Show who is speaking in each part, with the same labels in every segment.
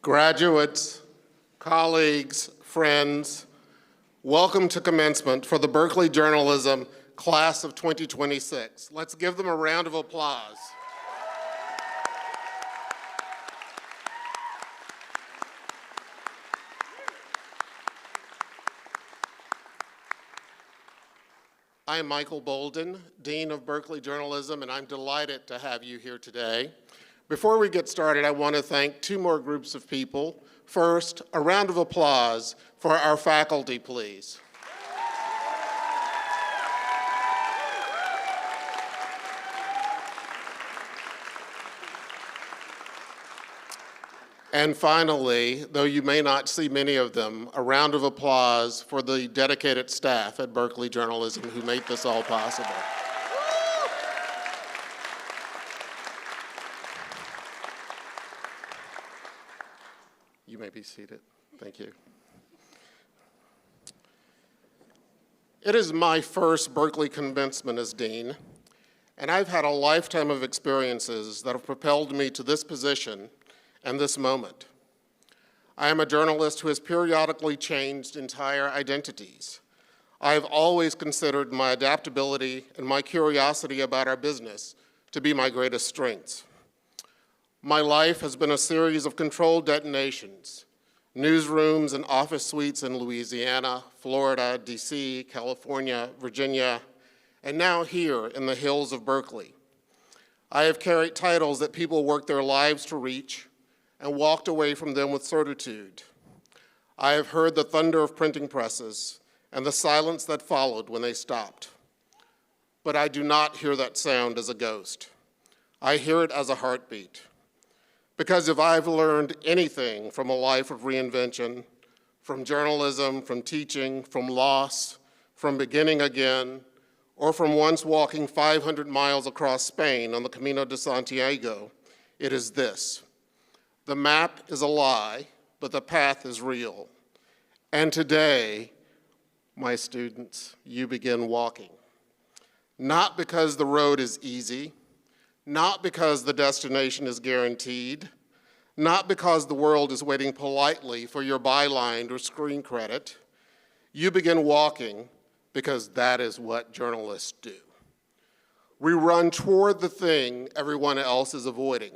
Speaker 1: Graduates, colleagues, friends, welcome to commencement for the Berkeley Journalism Class of 2026. Let's give them a round of applause. I am Michael Bolden, Dean of Berkeley Journalism, and I'm delighted to have you here today. Before we get started, I want to thank two more groups of people. First, a round of applause for our faculty, please. And finally, though you may not see many of them, a round of applause for the dedicated staff at Berkeley Journalism who made this all possible. You may be seated. Thank you. It is my first Berkeley commencement as dean, and I've had a lifetime of experiences that have propelled me to this position and this moment. I am a journalist who has periodically changed entire identities. I have always considered my adaptability and my curiosity about our business to be my greatest strengths. My life has been a series of controlled detonations, newsrooms and office suites in Louisiana, Florida, DC, California, Virginia, and now here in the hills of Berkeley. I have carried titles that people worked their lives to reach and walked away from them with certitude. I have heard the thunder of printing presses and the silence that followed when they stopped. But I do not hear that sound as a ghost. I hear it as a heartbeat. Because if I've learned anything from a life of reinvention, from journalism, from teaching, from loss, from beginning again, or from once walking 500 miles across Spain on the Camino de Santiago, it is this: the map is a lie, but the path is real. And today, my students, you begin walking. Not because the road is easy, not because the destination is guaranteed, not because the world is waiting politely for your byline or screen credit. You begin walking because that is what journalists do. We run toward the thing everyone else is avoiding,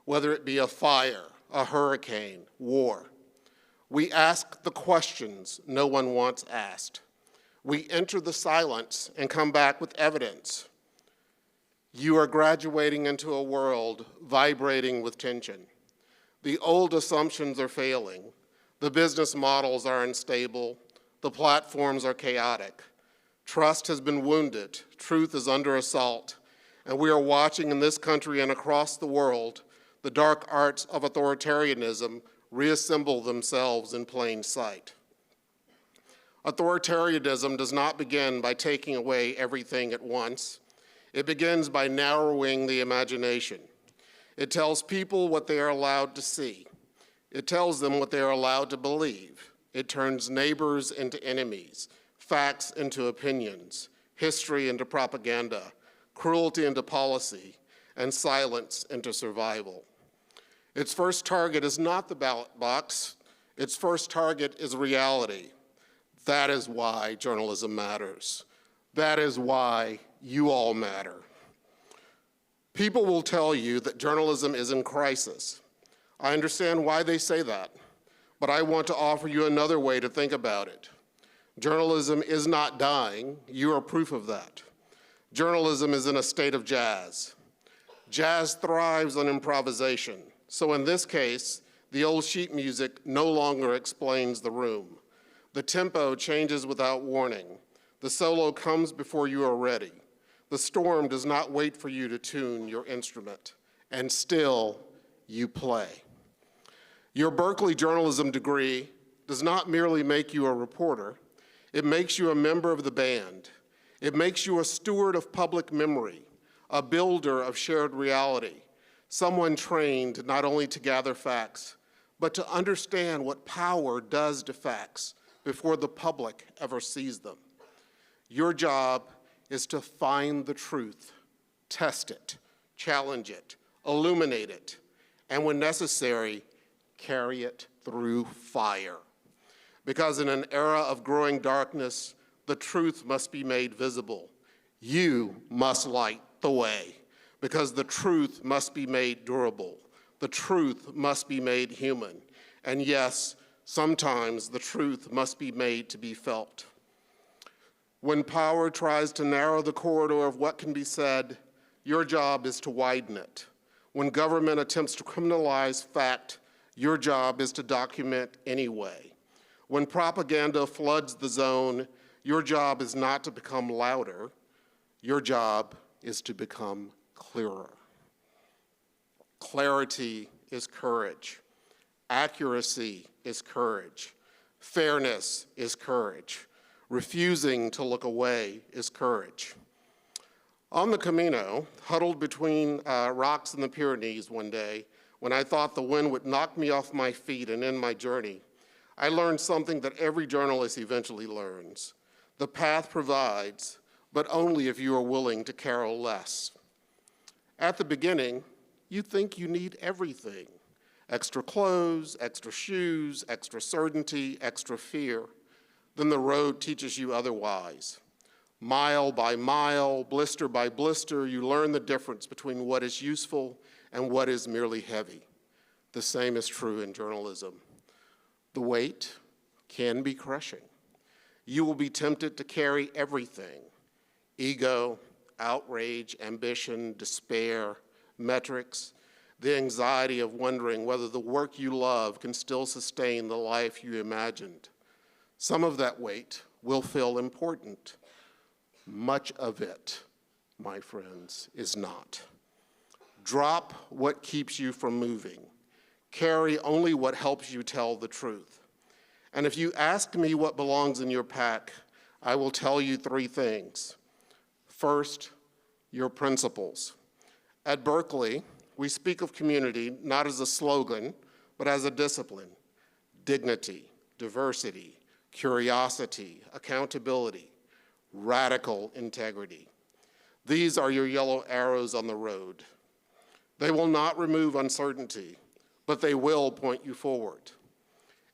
Speaker 1: whether it be a fire, a hurricane, war. We ask the questions no one wants asked. We enter the silence and come back with evidence. You are graduating into a world vibrating with tension. The old assumptions are failing. The business models are unstable. The platforms are chaotic. Trust has been wounded. Truth is under assault. And we are watching in this country and across the world the dark arts of authoritarianism reassemble themselves in plain sight. Authoritarianism does not begin by taking away everything at once. It begins by narrowing the imagination. It tells people what they are allowed to see. It tells them what they are allowed to believe. It turns neighbors into enemies, facts into opinions, history into propaganda, cruelty into policy, and silence into survival. Its first target is not the ballot box. Its first target is reality. That is why journalism matters. That is why you all matter. People will tell you that journalism is in crisis. I understand why they say that, but I want to offer you another way to think about it. Journalism is not dying. You are proof of that. Journalism is in a state of jazz. Jazz thrives on improvisation. So in this case, the old sheet music no longer explains the room. The tempo changes without warning. The solo comes before you are ready. The storm does not wait for you to tune your instrument, and still you play. Your Berkeley journalism degree does not merely make you a reporter, it makes you a member of the band. It makes you a steward of public memory, a builder of shared reality, someone trained not only to gather facts, but to understand what power does to facts before the public ever sees them. Your job is to find the truth, test it, challenge it, illuminate it, and when necessary, carry it through fire. Because in an era of growing darkness, the truth must be made visible. You must light the way, because the truth must be made durable. The truth must be made human. And yes, sometimes the truth must be made to be felt. When power tries to narrow the corridor of what can be said, your job is to widen it. When government attempts to criminalize fact, your job is to document anyway. When propaganda floods the zone, your job is not to become louder. Your job is to become clearer. Clarity is courage. Accuracy is courage. Fairness is courage. Refusing to look away is courage. On the Camino, huddled between rocks in the Pyrenees one day, when I thought the wind would knock me off my feet and end my journey, I learned something that every journalist eventually learns. The path provides, but only if you are willing to carol less. At the beginning, you think you need everything. Extra clothes, extra shoes, extra certainty, extra fear. Then the road teaches you otherwise. Mile by mile, blister by blister, you learn the difference between what is useful and what is merely heavy. The same is true in journalism. The weight can be crushing. You will be tempted to carry everything: ego, outrage, ambition, despair, metrics, the anxiety of wondering whether the work you love can still sustain the life you imagined. Some of that weight will feel important. Much of it, my friends, is not. Drop what keeps you from moving. Carry only what helps you tell the truth. And if you ask me what belongs in your pack, I will tell you three things. First, your principles. At Berkeley, we speak of community not as a slogan, but as a discipline. Dignity, diversity, curiosity, accountability, radical integrity. These are your yellow arrows on the road. They will not remove uncertainty, but they will point you forward.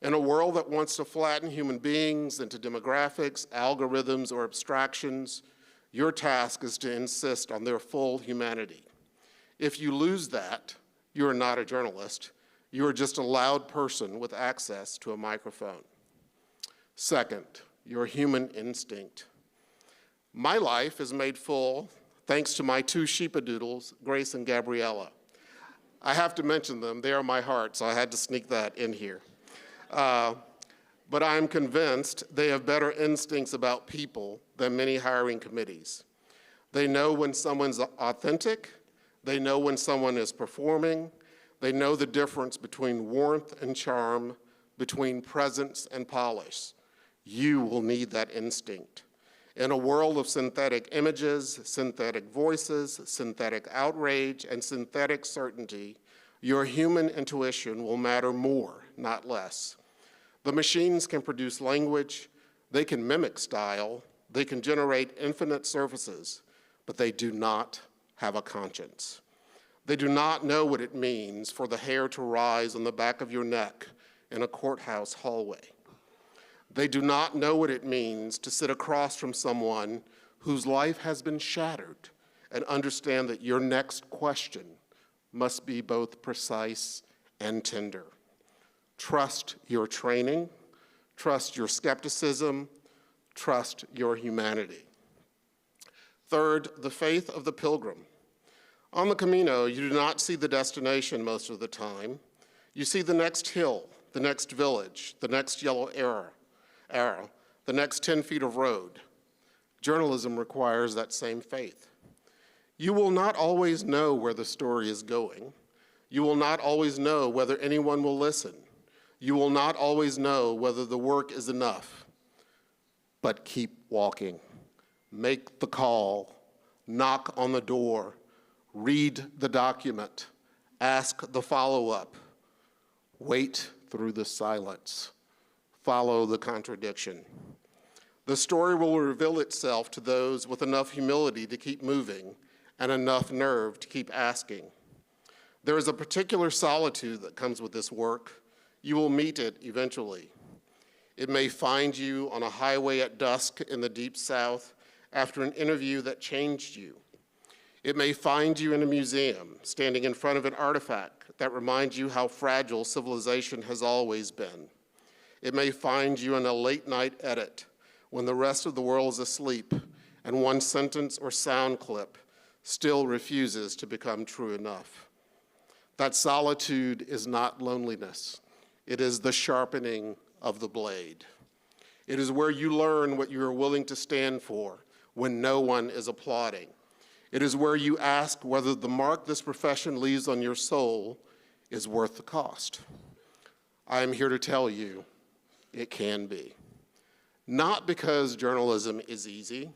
Speaker 1: In a world that wants to flatten human beings into demographics, algorithms, or abstractions, your task is to insist on their full humanity. If you lose that, you are not a journalist. You are just a loud person with access to a microphone. Second, your human instinct. My life is made full thanks to my two sheepadoodles, Grace and Gabriella. I have to mention them. They are my heart, so I had to sneak that in here. But I'm convinced they have better instincts about people than many hiring committees. They know when someone's authentic. They know when someone is performing. They know the difference between warmth and charm, between presence and polish. You will need that instinct. In a world of synthetic images, synthetic voices, synthetic outrage, and synthetic certainty, your human intuition will matter more, not less. The machines can produce language, they can mimic style, they can generate infinite surfaces, but they do not have a conscience. They do not know what it means for the hair to rise on the back of your neck in a courthouse hallway. They do not know what it means to sit across from someone whose life has been shattered and understand that your next question must be both precise and tender. Trust your training, trust your skepticism, trust your humanity. Third, the faith of the pilgrim. On the Camino, you do not see the destination most of the time. You see the next hill, the next village, the next yellow arrow, the next 10 feet of road. Journalism requires that same faith. You will not always know where the story is going. You will not always know whether anyone will listen. You will not always know whether the work is enough. But keep walking. Make the call. Knock on the door. Read the document. Ask the follow-up. Wait through the silence. Follow the contradiction. The story will reveal itself to those with enough humility to keep moving and enough nerve to keep asking. There is a particular solitude that comes with this work. You will meet it eventually. It may find you on a highway at dusk in the Deep South after an interview that changed you. It may find you in a museum, standing in front of an artifact that reminds you how fragile civilization has always been. It may find you in a late-night edit when the rest of the world is asleep and one sentence or sound clip still refuses to become true enough. That solitude is not loneliness. It is the sharpening of the blade. It is where you learn what you are willing to stand for when no one is applauding. It is where you ask whether the mark this profession leaves on your soul is worth the cost. I am here to tell you it can be. Not because journalism is easy,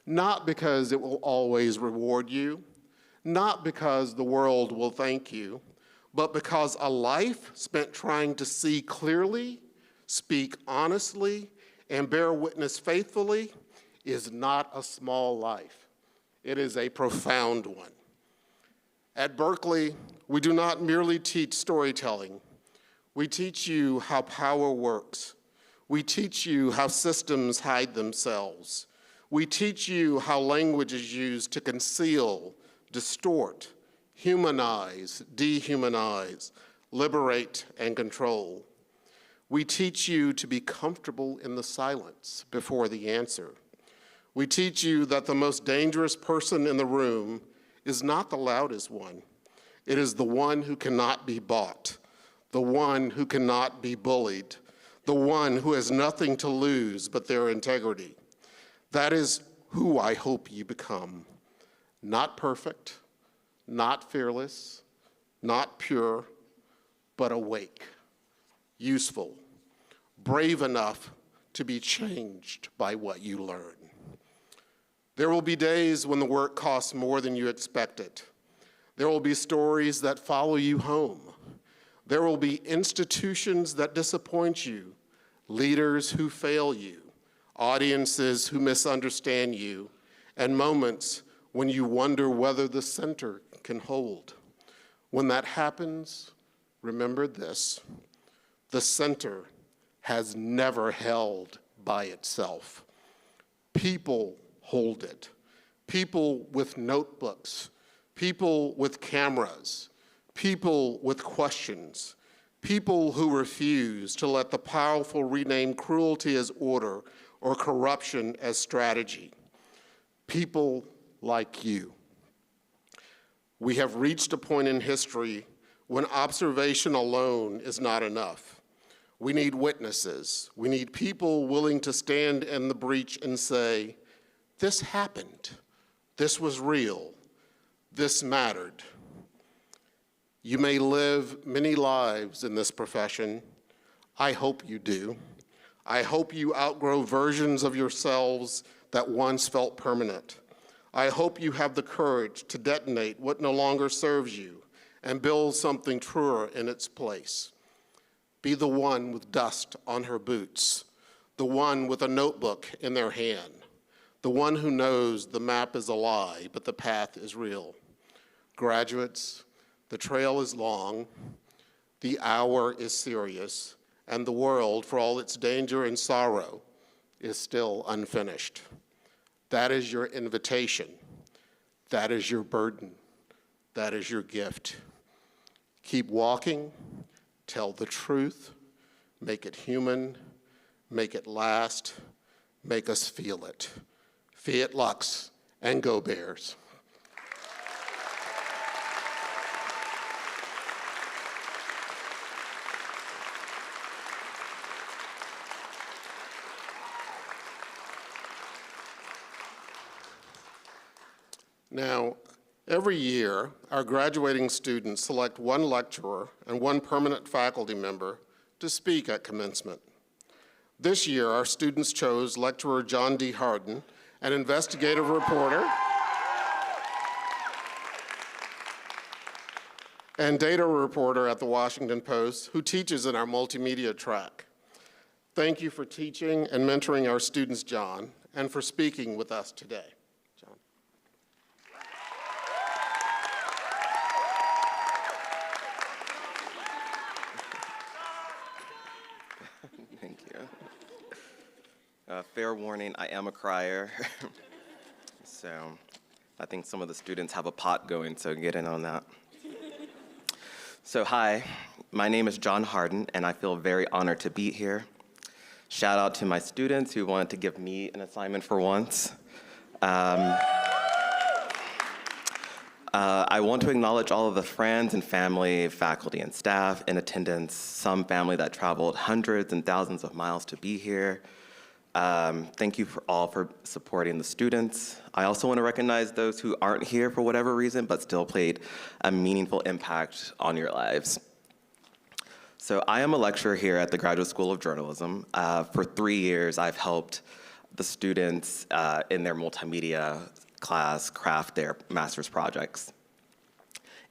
Speaker 1: not because it will always reward you, not because the world will thank you, but because a life spent trying to see clearly, speak honestly, and bear witness faithfully is not a small life. It is a profound one. At Berkeley, we do not merely teach storytelling. We teach you how power works. We teach you how systems hide themselves. We teach you how language is used to conceal, distort, humanize, dehumanize, liberate, and control. We teach you to be comfortable in the silence before the answer. We teach you that the most dangerous person in the room is not the loudest one. It is the one who cannot be bought, the one who cannot be bullied, the one who has nothing to lose but their integrity. That is who I hope you become. Not perfect, not fearless, not pure, but awake, useful, brave enough to be changed by what you learn. There will be days when the work costs more than you expected. There will be stories that follow you home. There will be institutions that disappoint you, leaders who fail you, audiences who misunderstand you, and moments when you wonder whether the center can hold. When that happens, remember this: the center has never held by itself. People hold it. People with notebooks, people with cameras, people with questions, people who refuse to let the powerful rename cruelty as order or corruption as strategy. People like you. We have reached a point in history when observation alone is not enough. We need witnesses. We need people willing to stand in the breach and say, this happened, this was real, this mattered. You may live many lives in this profession. I hope you do. I hope you outgrow versions of yourselves that once felt permanent. I hope you have the courage to detonate what no longer serves you and build something truer in its place. Be the one with dust on her boots, the one with a notebook in their hand, the one who knows the map is a lie, but the path is real. Graduates, the trail is long, the hour is serious, and the world, for all its danger and sorrow, is still unfinished. That is your invitation. That is your burden. That is your gift. Keep walking, tell the truth, make it human, make it last, make us feel it. Fiat Lux, and go Bears. Now, every year, our graduating students select one lecturer and one permanent faculty member to speak at commencement. This year, our students chose lecturer John D. Hardin, an investigative reporter and data reporter at the Washington Post, who teaches in our multimedia track. Thank you for teaching and mentoring our students, John, and for speaking with us today. John.
Speaker 2: Fair warning, I am a crier. So I think some of the students have a pot going, so get in on that. So hi, my name is John Harden, and I feel very honored to be here. Shout out to my students who wanted to give me an assignment for once. I want to acknowledge all of the friends and family, faculty and staff in attendance, some family that traveled hundreds and thousands of miles to be here. Thank you all for supporting the students. I also want to recognize those who aren't here for whatever reason, but still played a meaningful impact on your lives. So I am a lecturer here at the Graduate School of Journalism. For 3 years, I've helped the students in their multimedia class craft their master's projects.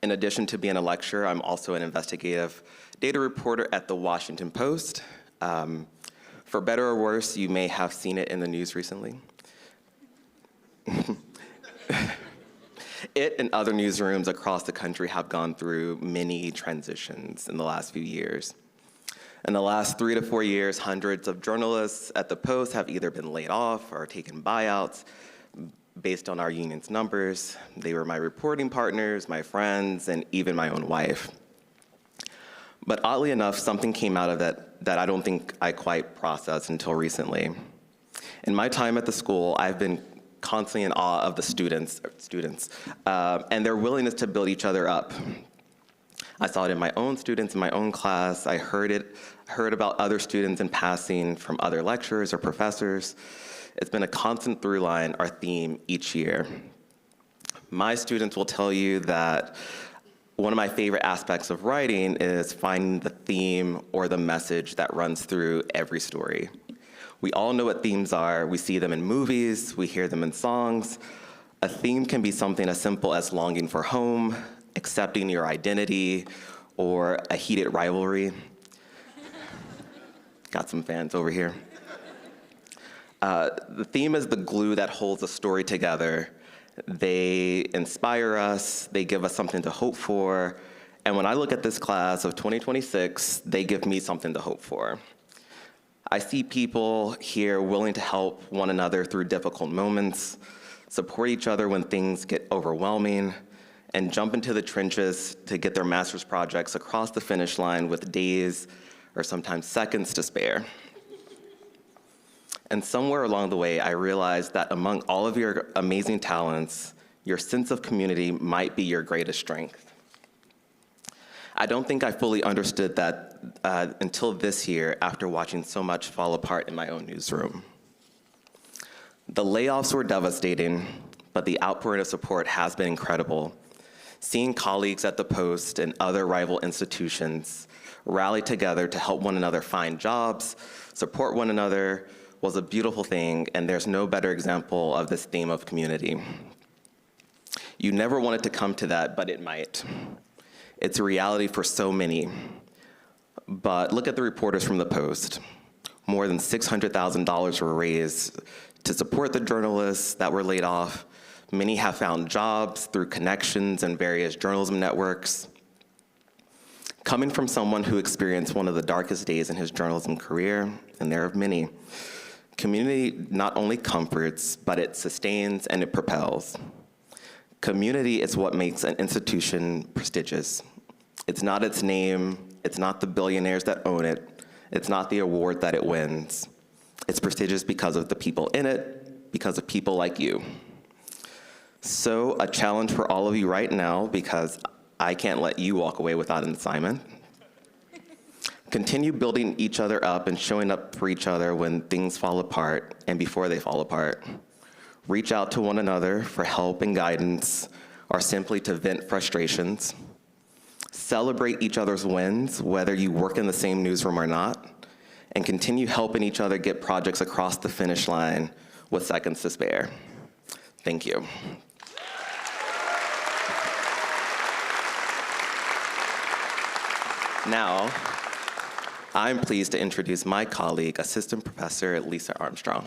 Speaker 2: In addition to being a lecturer, I'm also an investigative data reporter at the Washington Post. For better or worse, you may have seen it in the news recently. It and other newsrooms across the country have gone through many transitions in the last few years. In the last 3 to 4 years, hundreds of journalists at the Post have either been laid off or taken buyouts based on our union's numbers. They were my reporting partners, my friends, and even my own wife. But oddly enough, something came out of that I don't think I quite processed until recently. In my time at the school, I've been constantly in awe of the students and their willingness to build each other up. I saw it in my own students in my own class. I heard about other students in passing from other lecturers or professors. It's been a constant through line, our theme each year. My students will tell you that one of my favorite aspects of writing is finding the theme or the message that runs through every story. We all know what themes are. We see them in movies, we hear them in songs. A theme can be something as simple as longing for home, accepting your identity, or a heated rivalry. Got some fans over here. The theme is the glue that holds a story together. They inspire us, they give us something to hope for, and when I look at this class of 2026, they give me something to hope for. I see people here willing to help one another through difficult moments, support each other when things get overwhelming, and jump into the trenches to get their master's projects across the finish line with days or sometimes seconds to spare. And somewhere along the way, I realized that among all of your amazing talents, your sense of community might be your greatest strength. I don't think I fully understood that until this year after watching so much fall apart in my own newsroom. The layoffs were devastating, but the outpouring of support has been incredible. Seeing colleagues at the Post and other rival institutions rally together to help one another find jobs, support one another, was a beautiful thing, and there's no better example of this theme of community. You never want it to come to that, but it might. It's a reality for so many. But look at the reporters from the Post. More than $600,000 were raised to support the journalists that were laid off. Many have found jobs through connections and various journalism networks. Coming from someone who experienced one of the darkest days in his journalism career, and there are many, community not only comforts, but it sustains and it propels. Community is what makes an institution prestigious. It's not its name, it's not the billionaires that own it, it's not the award that it wins. It's prestigious because of the people in it, because of people like you. So a challenge for all of you right now, because I can't let you walk away without an assignment. Continue building each other up and showing up for each other when things fall apart and before they fall apart. Reach out to one another for help and guidance, or simply to vent frustrations. Celebrate each other's wins, whether you work in the same newsroom or not, and continue helping each other get projects across the finish line with seconds to spare. Thank you. Now, I'm pleased to introduce my colleague, Assistant Professor Lisa Armstrong.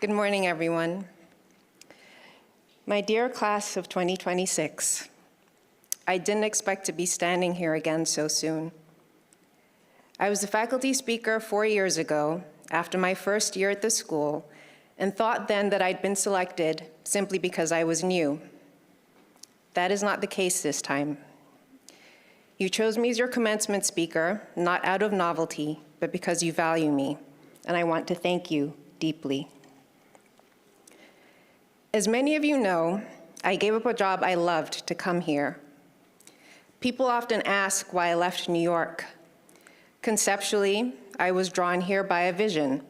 Speaker 3: Good morning, everyone. My dear class of 2026, I didn't expect to be standing here again so soon. I was a faculty speaker 4 years ago after my first year at the school and thought then that I'd been selected simply because I was new. That is not the case this time. You chose me as your commencement speaker, not out of novelty, but because you value me, and I want to thank you deeply. As many of you know, I gave up a job I loved to come here. People often ask why I left New York. Conceptually, I was drawn here by a vision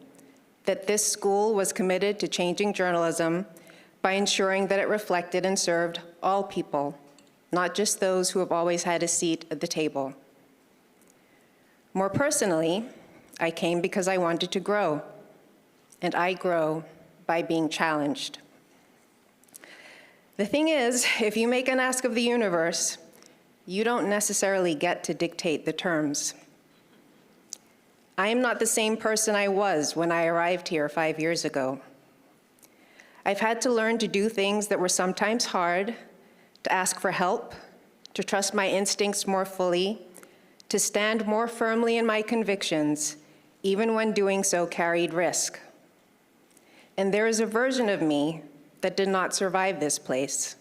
Speaker 3: that this school was committed to changing journalism by ensuring that it reflected and served all people, not just those who have always had a seat at the table. More personally, I came because I wanted to grow, and I grow by being challenged. The thing is, if you make an ask of the universe, you don't necessarily get to dictate the terms. I am not the same person I was when I arrived here 5 years ago. I've had to learn to do things that were sometimes hard, to ask for help, to trust my instincts more fully, to stand more firmly in my convictions, even when doing so carried risk. And there is a version of me that did not survive this place,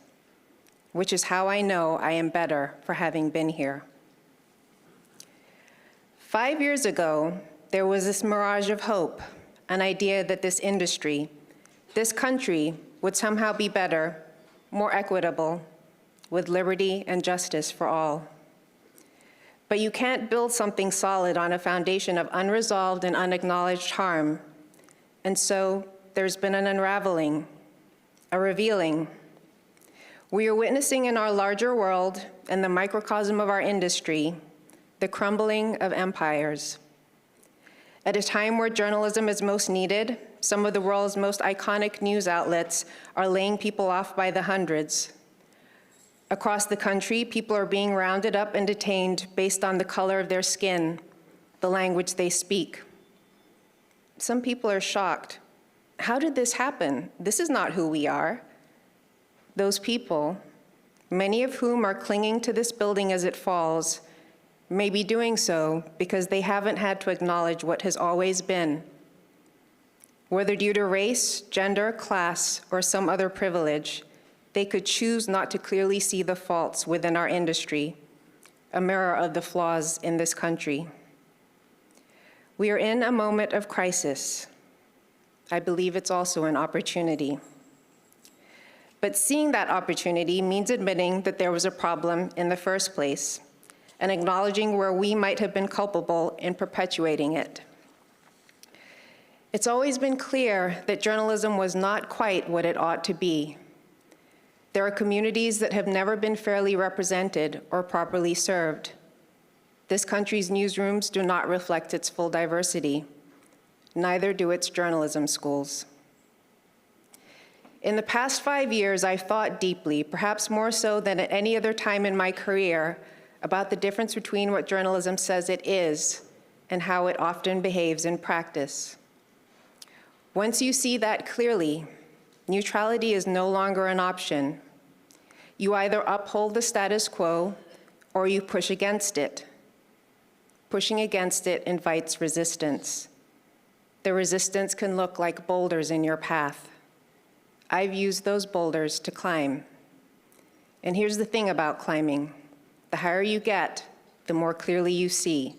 Speaker 3: which is how I know I am better for having been here. 5 years ago, there was this mirage of hope, an idea that this industry, this country would somehow be better, more equitable, with liberty and justice for all. But you can't build something solid on a foundation of unresolved and unacknowledged harm. And so there's been an unraveling, a revealing. We are witnessing in our larger world and the microcosm of our industry, the crumbling of empires. At a time where journalism is most needed, some of the world's most iconic news outlets are laying people off by the hundreds. Across the country, people are being rounded up and detained based on the color of their skin, the language they speak. Some people are shocked. How did this happen? This is not who we are. Those people, many of whom are clinging to this building as it falls, may be doing so because they haven't had to acknowledge what has always been. Whether due to race, gender, class, or some other privilege, they could choose not to clearly see the faults within our industry, a mirror of the flaws in this country. We are in a moment of crisis. I believe it's also an opportunity. But seeing that opportunity means admitting that there was a problem in the first place and acknowledging where we might have been culpable in perpetuating it. It's always been clear that journalism was not quite what it ought to be. There are communities that have never been fairly represented or properly served. This country's newsrooms do not reflect its full diversity. Neither do its journalism schools. In the past 5 years, I've thought deeply, perhaps more so than at any other time in my career, about the difference between what journalism says it is and how it often behaves in practice. Once you see that clearly, neutrality is no longer an option. You either uphold the status quo or you push against it. Pushing against it invites resistance. The resistance can look like boulders in your path. I've used those boulders to climb. And here's the thing about climbing. The higher you get, the more clearly you see.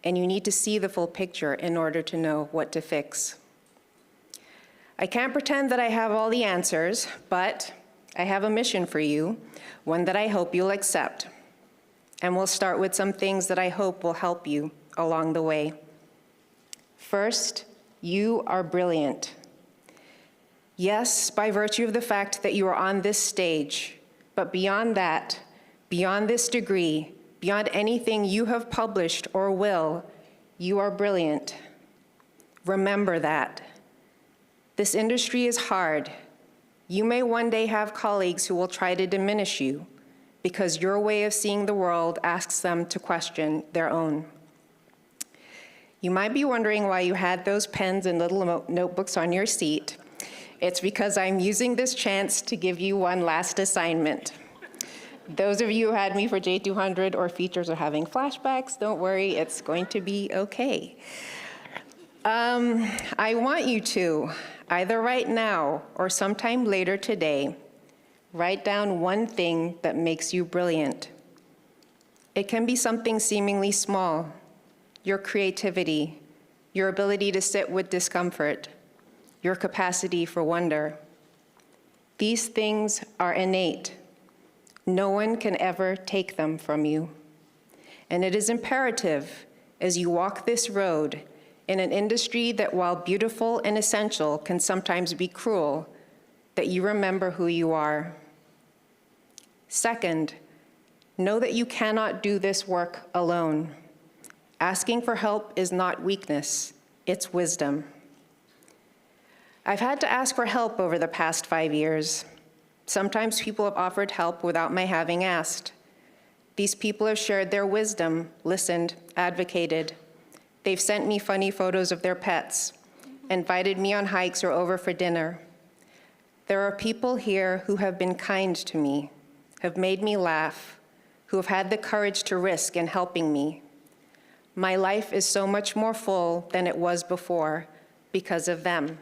Speaker 3: And you need to see the full picture in order to know what to fix. I can't pretend that I have all the answers, but I have a mission for you, one that I hope you'll accept. And we'll start with some things that I hope will help you along the way. First, you are brilliant. Yes, by virtue of the fact that you are on this stage, but beyond that, beyond this degree, beyond anything you have published or will, you are brilliant. Remember that. This industry is hard. You may one day have colleagues who will try to diminish you because your way of seeing the world asks them to question their own. You might be wondering why you had those pens and little notebooks on your seat It's because I'm using this chance to give you one last assignment. Those of you who had me for J200 or features are having flashbacks, don't worry, it's going to be okay. I want you to, either right now or sometime later today, write down one thing that makes you brilliant. It can be something seemingly small, your creativity, your ability to sit with discomfort, your capacity for wonder. These things are innate. No one can ever take them from you. And it is imperative, as you walk this road in an industry that, while beautiful and essential, can sometimes be cruel, that you remember who you are. Second, know that you cannot do this work alone. Asking for help is not weakness, it's wisdom. I've had to ask for help over the past 5 years. Sometimes people have offered help without my having asked. These people have shared their wisdom, listened, advocated. They've sent me funny photos of their pets, invited me on hikes or over for dinner. There are people here who have been kind to me, have made me laugh, who have had the courage to risk in helping me. My life is so much more full than it was before because of them.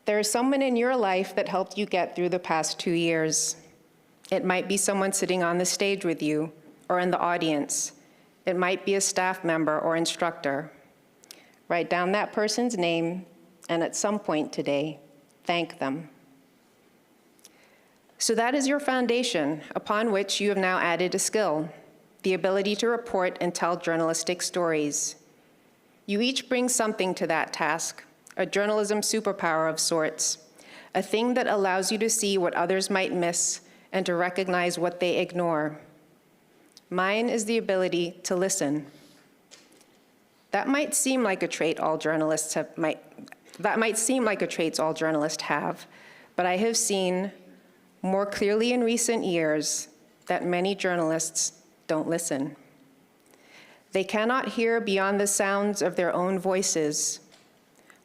Speaker 3: There is someone in your life that helped you get through the past 2 years. It might be someone sitting on the stage with you or in the audience. It might be a staff member or instructor. Write down that person's name, and at some point today, thank them. So that is your foundation, upon which you have now added a skill, the ability to report and tell journalistic stories. You each bring something to that task, a journalism superpower of sorts, a thing that allows you to see what others might miss and to recognize what they ignore. Mine is the ability to listen. That might seem like a trait all journalists have, but I have seen more clearly in recent years that many journalists don't listen. They cannot hear beyond the sounds of their own voices,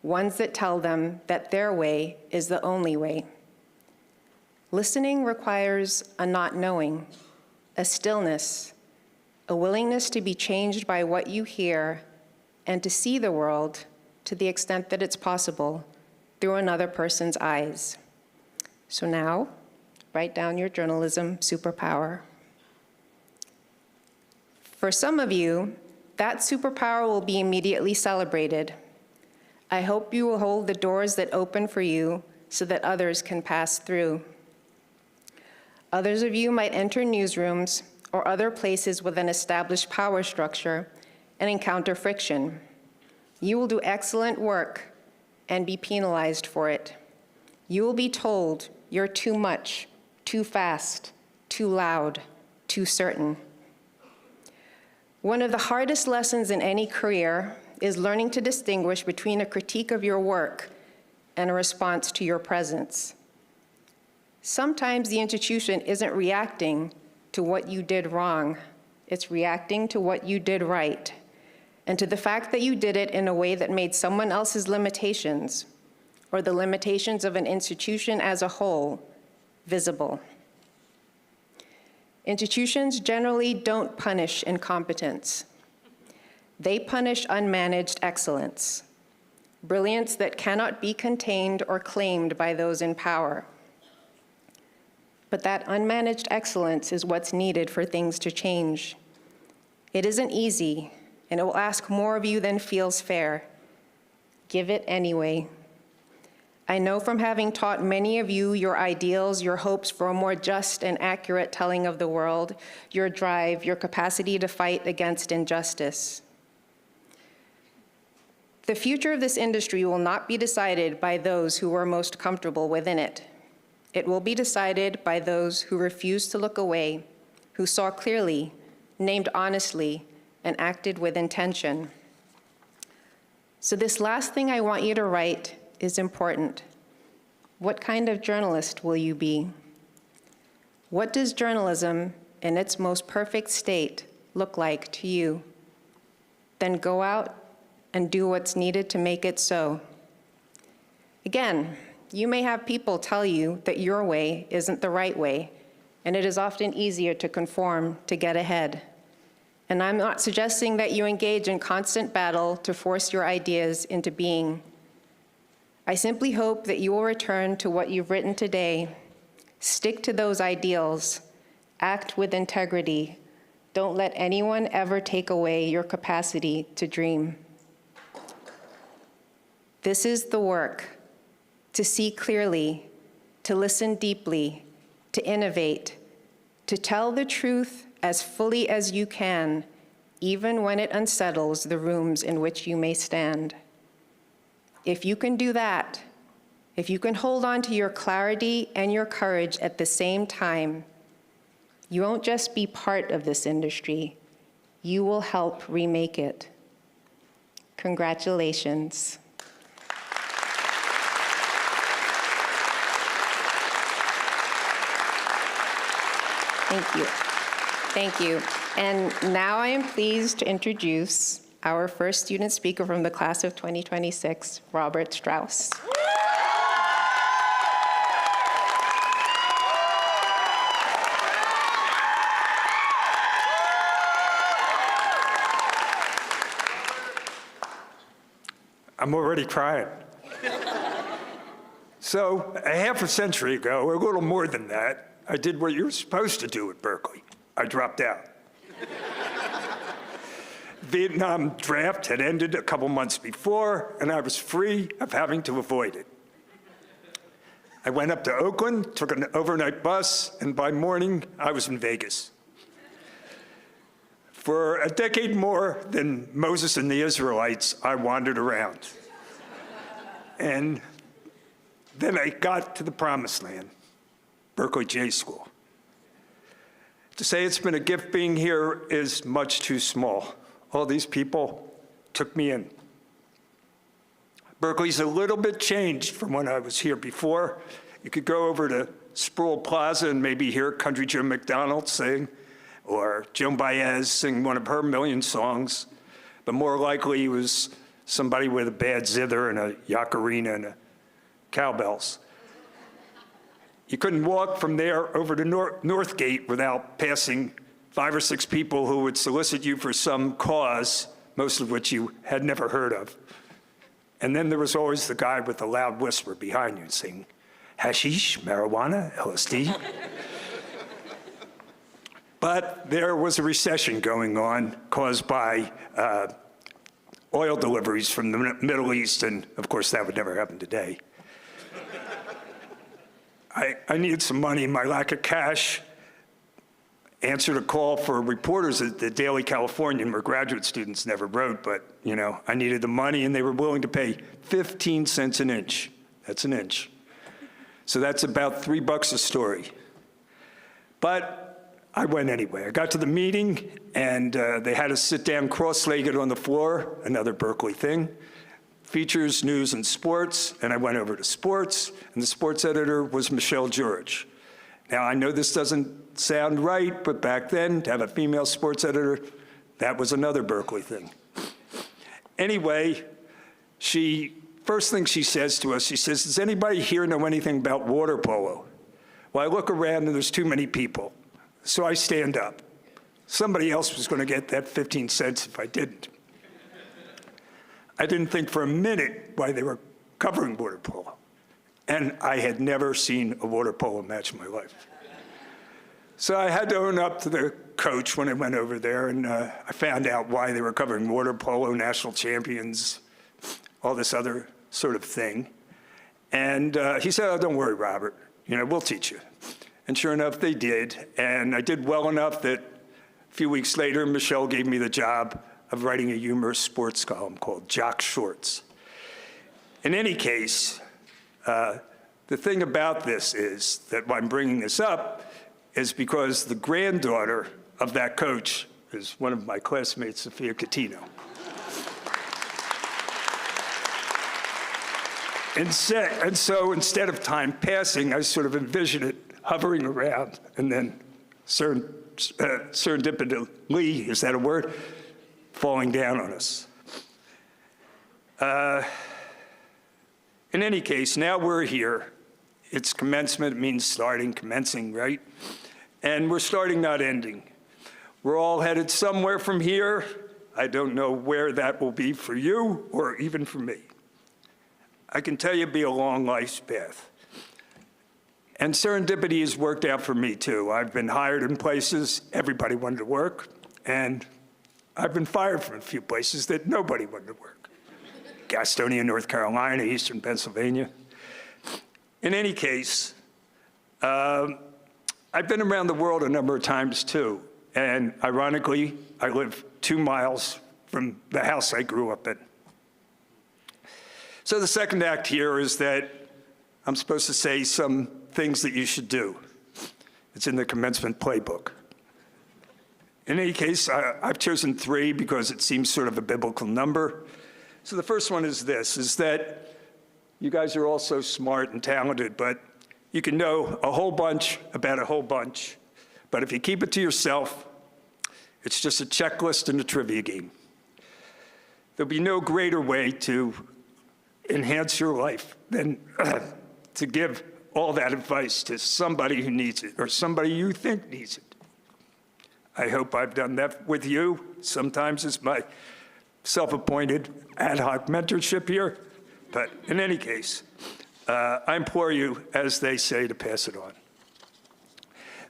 Speaker 3: ones that tell them that their way is the only way. Listening requires a not knowing, a stillness, a willingness to be changed by what you hear and to see the world, to the extent that it's possible, through another person's eyes. So now, write down your journalism superpower. For some of you, that superpower will be immediately celebrated. I hope you will hold the doors that open for you so that others can pass through. Others of you might enter newsrooms or other places with an established power structure and encounter friction. You will do excellent work and be penalized for it. You will be told you're too much, too fast, too loud, too certain. One of the hardest lessons in any career is learning to distinguish between a critique of your work and a response to your presence. Sometimes the institution isn't reacting to what you did wrong. It's reacting to what you did right, and to the fact that you did it in a way that made someone else's limitations, or the limitations of an institution as a whole, visible. Institutions generally don't punish incompetence. They punish unmanaged excellence, brilliance that cannot be contained or claimed by those in power. But that unmanaged excellence is what's needed for things to change. It isn't easy, and it will ask more of you than feels fair. Give it anyway. I know from having taught many of you your ideals, your hopes for a more just and accurate telling of the world, your drive, your capacity to fight against injustice. The future of this industry will not be decided by those who are most comfortable within it. It will be decided by those who refused to look away, who saw clearly, named honestly, and acted with intention. So this last thing I want you to write is important. What kind of journalist will you be? What does journalism in its most perfect state look like to you? Then go out and do what's needed to make it so. Again, you may have people tell you that your way isn't the right way, and it is often easier to conform to get ahead. And I'm not suggesting that you engage in constant battle to force your ideas into being. I simply hope that you will return to what you've written today, stick to those ideals, act with integrity. Don't let anyone ever take away your capacity to dream. This is the work: to see clearly, to listen deeply, to innovate, to tell the truth as fully as you can, even when it unsettles the rooms in which you may stand. If you can do that, if you can hold on to your clarity and your courage at the same time, you won't just be part of this industry, you will help remake it. Congratulations. Thank you. Thank you. And now I am pleased to introduce our first student speaker from the class of 2026, Robert Strauss.
Speaker 4: I'm already crying. So, a half a century ago, or a little more than that, I did what you're supposed to do at Berkeley. I dropped out. Vietnam draft had ended a couple months before, and I was free of having to avoid it. I went up to Oakland, took an overnight bus, and by morning, I was in Vegas. For a decade more than Moses and the Israelites, I wandered around. And then I got to the promised land, Berkeley J School. To say it's been a gift being here is much too small. All these people took me in. Berkeley's a little bit changed from when I was here before. You could go over to Sproul Plaza and maybe hear Country Joe McDonald sing, or Joan Baez sing one of her million songs, but more likely it was somebody with a bad zither and a ocarina and a cowbells. You couldn't walk from there over to Northgate without passing 5 or 6 people who would solicit you for some cause, most of which you had never heard of. And then there was always the guy with the loud whisper behind you saying, hashish, marijuana, LSD. But there was a recession going on caused by oil deliveries from the Middle East, and of course that would never happen today. I needed some money. My lack of cash answered a call for reporters at the Daily Californian, where graduate students never wrote, but you know, I needed the money, and they were willing to pay 15 cents an inch. That's an inch. So that's about $3 a story. But I went anyway. I got to the meeting, and they had us sit down cross-legged on the floor, another Berkeley thing. Features, news, and sports, and I went over to sports, and the sports editor was Michelle George. Now, I know this doesn't sound right, but back then, to have a female sports editor, that was another Berkeley thing. Anyway, first thing she says to us, she says, does anybody here know anything about water polo? Well, I look around, and there's too many people, so I stand up. Somebody else was going to get that 15 cents if I didn't. I didn't think for a minute why they were covering water polo. And I had never seen a water polo match in my life. So I had to own up to the coach when I went over there, and I found out why they were covering water polo, national champions, all this other sort of thing. And he said, oh, don't worry, Robert, we'll teach you. And sure enough, they did. And I did well enough that a few weeks later, Michelle gave me the job of writing a humorous sports column called Jock Shorts. In any case, the thing about this is that why I'm bringing this up is because the granddaughter of that coach is one of my classmates, Sophia Catino. And so instead of time passing, I sort of envision it hovering around and then serendipitously, is that a word? Falling down on us. In any case, now we're here. It's commencement, means starting, commencing, right? And we're starting, not ending. We're all headed somewhere from here. I don't know where that will be for you or even for me. I can tell you it'll be a long life's path. And serendipity has worked out for me too. I've been hired in places everybody wanted to work, and I've been fired from a few places that nobody wanted to work. Gastonia, North Carolina, Eastern Pennsylvania. In any case, I've been around the world a number of times too. And ironically, I live 2 miles from the house I grew up in. So the second act here is that I'm supposed to say some things that you should do. It's in the commencement playbook. In any case, I've chosen 3 because it seems sort of a biblical number. So the first one is this, is that you guys are all so smart and talented, but you can know a whole bunch about a whole bunch. But if you keep it to yourself, it's just a checklist and a trivia game. There'll be no greater way to enhance your life than to give all that advice to somebody who needs it or somebody you think needs it. I hope I've done that with you. Sometimes it's my self-appointed ad hoc mentorship here. But in any case, I implore you, as they say, to pass it on.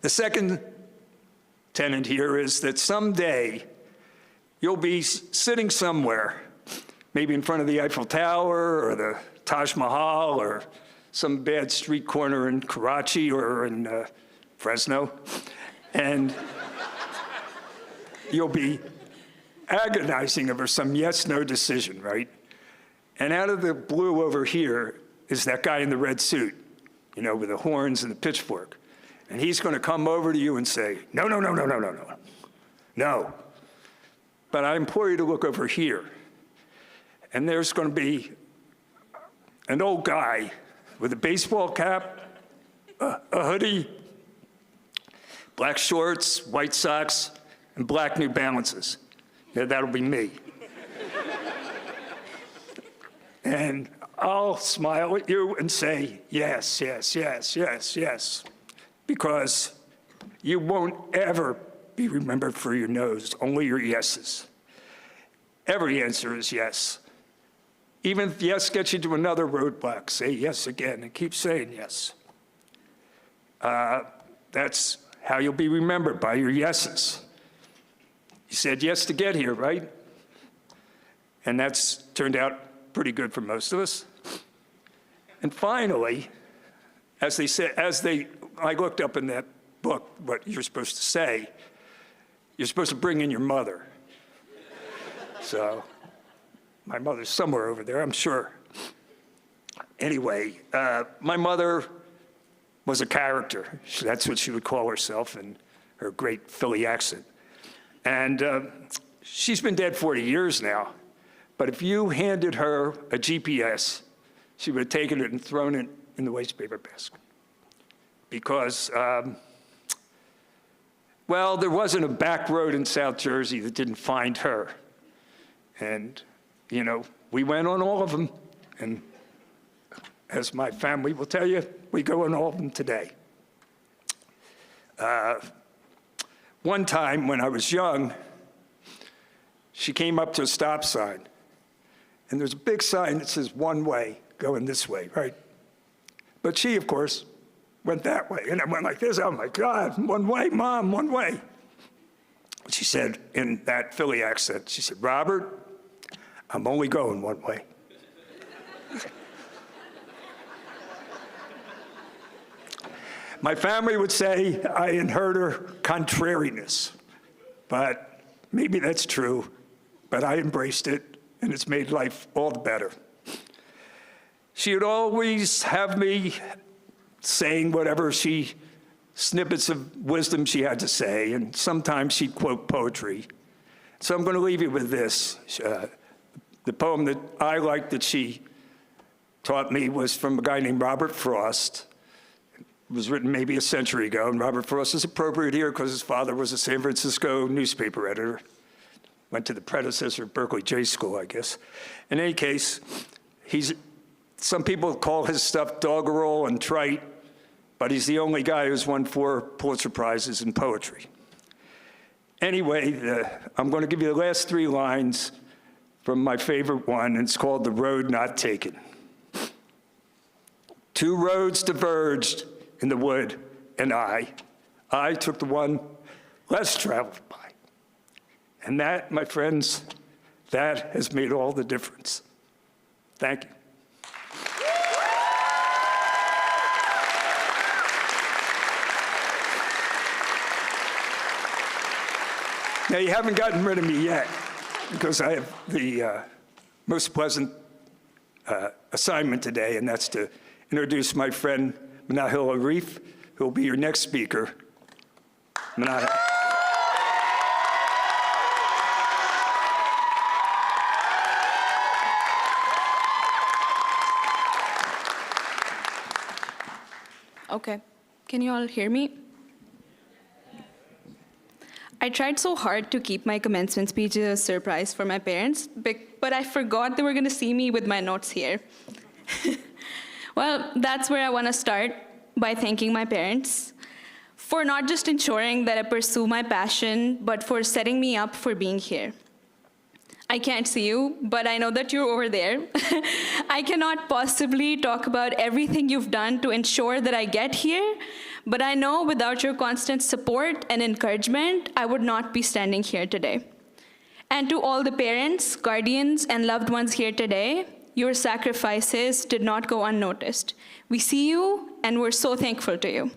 Speaker 4: The second tenet here is that someday you'll be sitting somewhere, maybe in front of the Eiffel Tower or the Taj Mahal or some bad street corner in Karachi or in Fresno, and you'll be agonizing over some yes-no decision, right? And out of the blue over here is that guy in the red suit, you know, with the horns and the pitchfork. And he's going to come over to you and say, no, no, no, no, no, no, no, no. But I implore you to look over here. And there's going to be an old guy with a baseball cap, a hoodie, black shorts, white socks, and black New Balances. Yeah, that'll be me. And I'll smile at you and say, yes, yes, yes, yes, yes. Because you won't ever be remembered for your no's, only your yeses. Every answer is yes. Even if yes gets you to another roadblock, say yes again and keep saying yes. That's how you'll be remembered, by your yeses. You said yes to get here, right? And that's turned out pretty good for most of us. And finally, I looked up in that book what you're supposed to say. You're supposed to bring in your mother. So my mother's somewhere over there, I'm sure. Anyway, my mother was a character. That's what she would call herself in her great Philly accent. And she's been dead 40 years now. But if you handed her a GPS, she would have taken it and thrown it in the waste paper basket. Because, well, there wasn't a back road in South Jersey that didn't find her. And, you know, we went on all of them. And as my family will tell you, we go on all of them today. One time when I was young, she came up to a stop sign. And there's a big sign that says one way, going this way, right? But she, of course, went that way. And I went like this, oh my God, one way, Mom, one way. She said in that Philly accent, she said, Robert, I'm only going one way. My family would say I inherit her contrariness, but maybe that's true, but I embraced it, and it's made life all the better. She would always have me saying whatever snippets of wisdom she had to say, and sometimes she'd quote poetry. So I'm going to leave you with this. The poem that I liked that she taught me was from a guy named Robert Frost. It was written maybe a century ago, and Robert Frost is appropriate here because his father was a San Francisco newspaper editor. Went to the predecessor of Berkeley J School, I guess. In any case, he Some people call his stuff doggerel and trite, but he's the only guy who's won 4 Pulitzer Prizes in poetry. Anyway, I'm going to give you the last 3 lines from my favorite one, and it's called The Road Not Taken. 2 roads diverged in the wood, and I took the one less traveled by. And that, my friends, that has made all the difference. Thank you. Now, you haven't gotten rid of me yet, because I have the most pleasant assignment today, and that's to introduce my friend, Manahil Arif, who will be your next speaker. Manahil.
Speaker 5: Okay, can you all hear me? I tried so hard to keep my commencement speech a surprise for my parents, but I forgot they were going to see me with my notes here. Well, that's where I want to start, by thanking my parents for not just ensuring that I pursue my passion, but for setting me up for being here. I can't see you, but I know that you're over there. I cannot possibly talk about everything you've done to ensure that I get here, but I know without your constant support and encouragement, I would not be standing here today. And to all the parents, guardians, and loved ones here today, your sacrifices did not go unnoticed. We see you, and we're so thankful to you.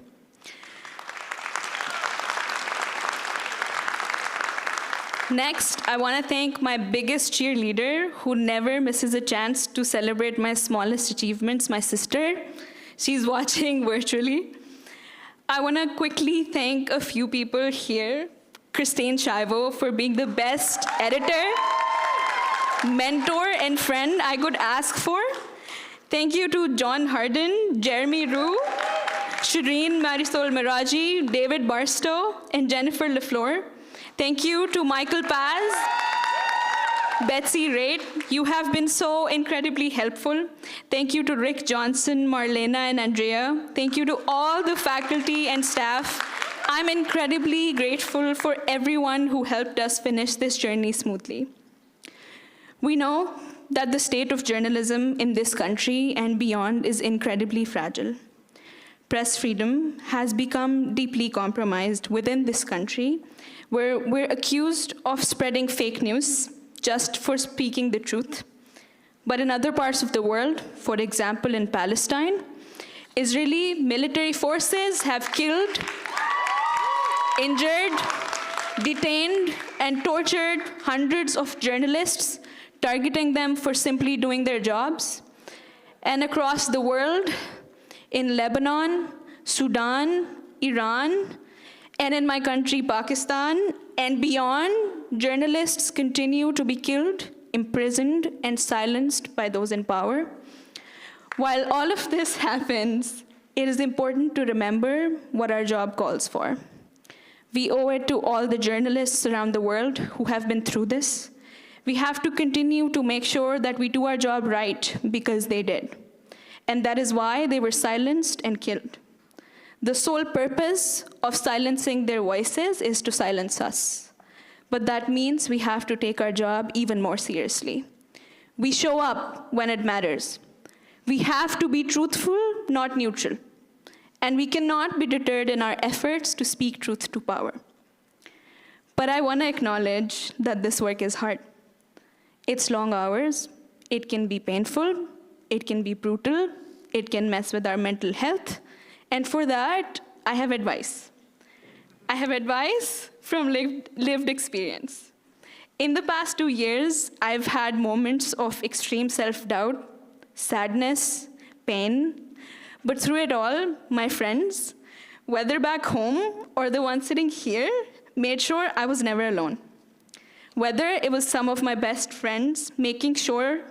Speaker 5: Next, I want to thank my biggest cheerleader, who never misses a chance to celebrate my smallest achievements, my sister. She's watching virtually. I want to quickly thank a few people here. Christine Shivo for being the best editor, mentor, and friend I could ask for. Thank you to John Harden, Jeremy Rue, Shireen Marisol Miraji, David Barstow, and Jennifer LaFleur. Thank you to Michael Paz, Betsy Raitt. You have been so incredibly helpful. Thank you to Rick Johnson, Marlena, and Andrea. Thank you to all the faculty and staff. I'm incredibly grateful for everyone who helped us finish this journey smoothly. We know that the state of journalism in this country and beyond is incredibly fragile. Press freedom has become deeply compromised within this country, where we're accused of spreading fake news just for speaking the truth. But in other parts of the world, for example in Palestine, Israeli military forces have killed, injured, detained, and tortured hundreds of journalists, targeting them for simply doing their jobs. And across the world, in Lebanon, Sudan, Iran, and in my country, Pakistan, and beyond, journalists continue to be killed, imprisoned, and silenced by those in power. While all of this happens, it is important to remember what our job calls for. We owe it to all the journalists around the world who have been through this. We have to continue to make sure that we do our job right, because they did. And that is why they were silenced and killed. The sole purpose of silencing their voices is to silence us. But that means we have to take our job even more seriously. We show up when it matters. We have to be truthful, not neutral. And we cannot be deterred in our efforts to speak truth to power. But I want to acknowledge that this work is hard. It's long hours, it can be painful, it can be brutal, it can mess with our mental health, and for that, I have advice. I have advice from lived experience. In the past 2 years, I've had moments of extreme self-doubt, sadness, pain, but through it all, my friends, whether back home or the ones sitting here, made sure I was never alone. Whether it was some of my best friends making sure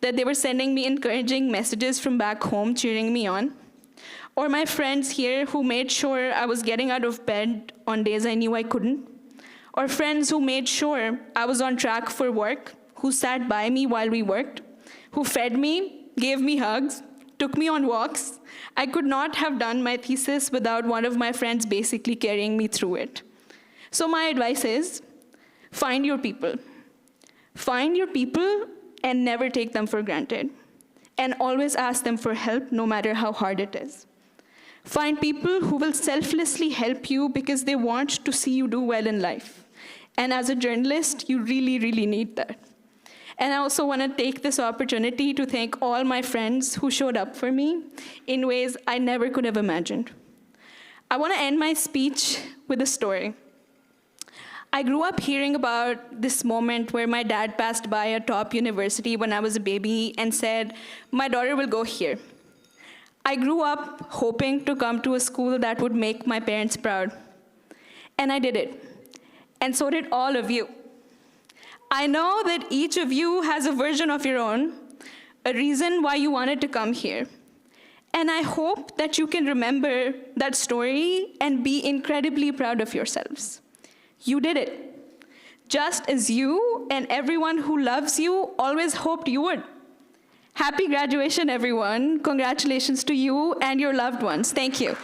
Speaker 5: that they were sending me encouraging messages from back home, cheering me on, or my friends here who made sure I was getting out of bed on days I knew I couldn't, or friends who made sure I was on track for work, who sat by me while we worked, who fed me, gave me hugs, took me on walks. I could not have done my thesis without one of my friends basically carrying me through it. So my advice is, find your people. Find your people and never take them for granted. And always ask them for help, no matter how hard it is. Find people who will selflessly help you because they want to see you do well in life. And as a journalist, you really, really need that. And I also want to take this opportunity to thank all my friends who showed up for me in ways I never could have imagined. I want to end my speech with a story. I grew up hearing about this moment where my dad passed by a top university when I was a baby and said, "My daughter will go here." I grew up hoping to come to a school that would make my parents proud. And I did it. And so did all of you. I know that each of you has a version of your own, a reason why you wanted to come here. And I hope that you can remember that story and be incredibly proud of yourselves. You did it, just as you and everyone who loves you always hoped you would. Happy graduation, everyone. Congratulations to you and your loved ones. Thank you.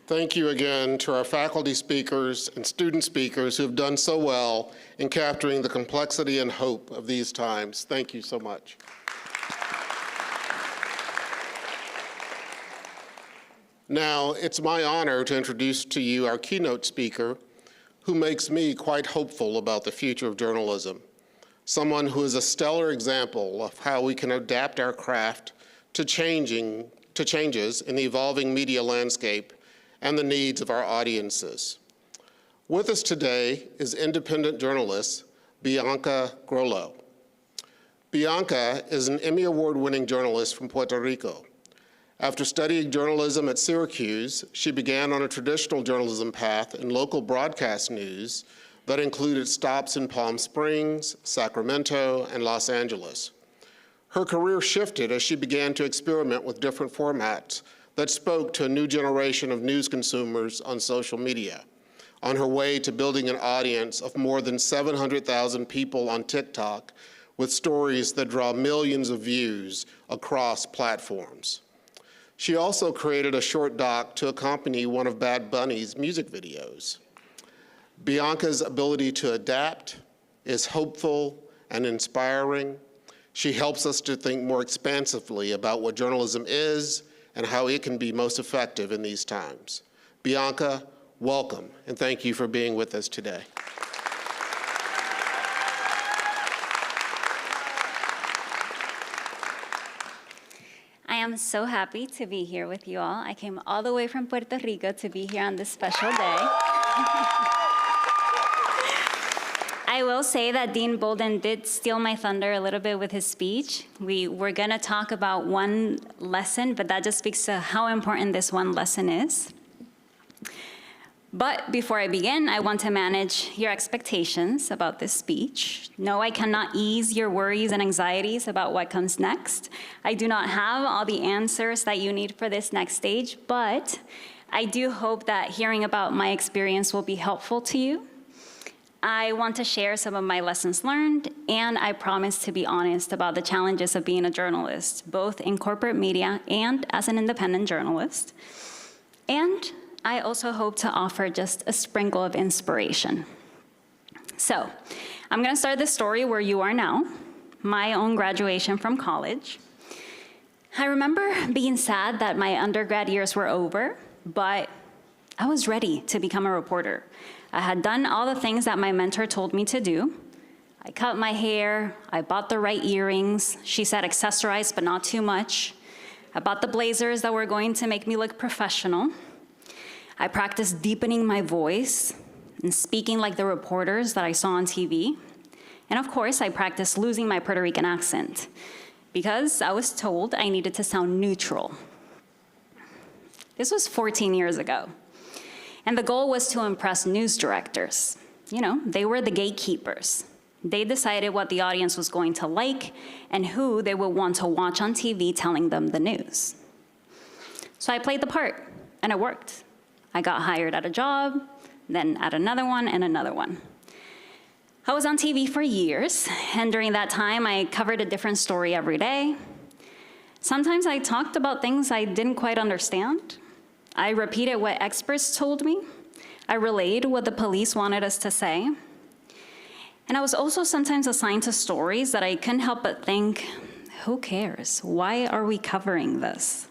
Speaker 1: Thank you again to our faculty speakers and student speakers who have done so well in capturing the complexity and hope of these times. Thank you so much. Now, it's my honor to introduce to you our keynote speaker, who makes me quite hopeful about the future of journalism. Someone who is a stellar example of how we can adapt our craft to changes in the evolving media landscape and the needs of our audiences. With us today is independent journalist Bianca Grollo. Bianca is an Emmy Award-winning journalist from Puerto Rico. After studying journalism at Syracuse, she began on a traditional journalism path in local broadcast news that included stops in Palm Springs, Sacramento, and Los Angeles. Her career shifted as she began to experiment with different formats that spoke to a new generation of news consumers on social media, on her way to building an audience of more than 700,000 people on TikTok with stories that draw millions of views across platforms. She also created a short doc to accompany one of Bad Bunny's music videos. Bianca's ability to adapt is hopeful and inspiring. She helps us to think more expansively about what journalism is and how it can be most effective in these times. Bianca, welcome, and thank you for being with us today.
Speaker 6: I am so happy to be here with you all. I came all the way from Puerto Rico to be here on this special day. I will say that Dean Bolden did steal my thunder a little bit with his speech. We were gonna talk about one lesson, but that just speaks to how important this one lesson is. But before I begin, I want to manage your expectations about this speech. No, I cannot ease your worries and anxieties about what comes next. I do not have all the answers that you need for this next stage, but I do hope that hearing about my experience will be helpful to you. I want to share some of my lessons learned, and I promise to be honest about the challenges of being a journalist, both in corporate media and as an independent journalist. And I also hope to offer just a sprinkle of inspiration. So, I'm gonna start the story where you are now, my own graduation from college. I remember being sad that my undergrad years were over, but I was ready to become a reporter. I had done all the things that my mentor told me to do. I cut my hair, I bought the right earrings. She said accessorize, but not too much. I bought the blazers that were going to make me look professional. I practiced deepening my voice and speaking like the reporters that I saw on TV. And of course, I practiced losing my Puerto Rican accent because I was told I needed to sound neutral. This was 14 years ago. And the goal was to impress news directors. You know, they were the gatekeepers. They decided what the audience was going to like and who they would want to watch on TV telling them the news. So I played the part, and it worked. I got hired at a job, then at another one, and another one. I was on TV for years, and during that time, I covered a different story every day. Sometimes I talked about things I didn't quite understand. I repeated what experts told me. I relayed what the police wanted us to say. And I was also sometimes assigned to stories that I couldn't help but think, who cares? Why are we covering this?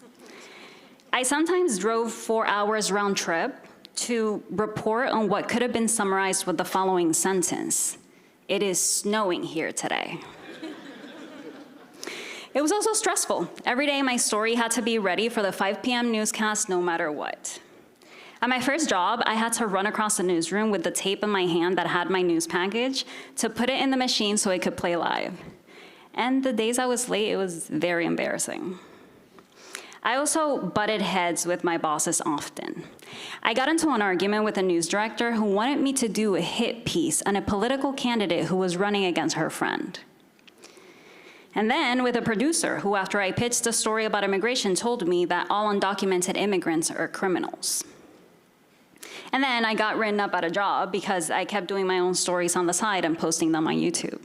Speaker 6: I sometimes drove 4 hours round trip to report on what could have been summarized with the following sentence: "It is snowing here today." It was also stressful. Every day my story had to be ready for the 5 p.m. newscast no matter what. At my first job, I had to run across the newsroom with the tape in my hand that had my news package to put it in the machine so it could play live. And the days I was late, it was very embarrassing. I also butted heads with my bosses often. I got into an argument with a news director who wanted me to do a hit piece on a political candidate who was running against her friend. And then with a producer who, after I pitched a story about immigration, told me that all undocumented immigrants are criminals. And then I got written up at a job because I kept doing my own stories on the side and posting them on YouTube.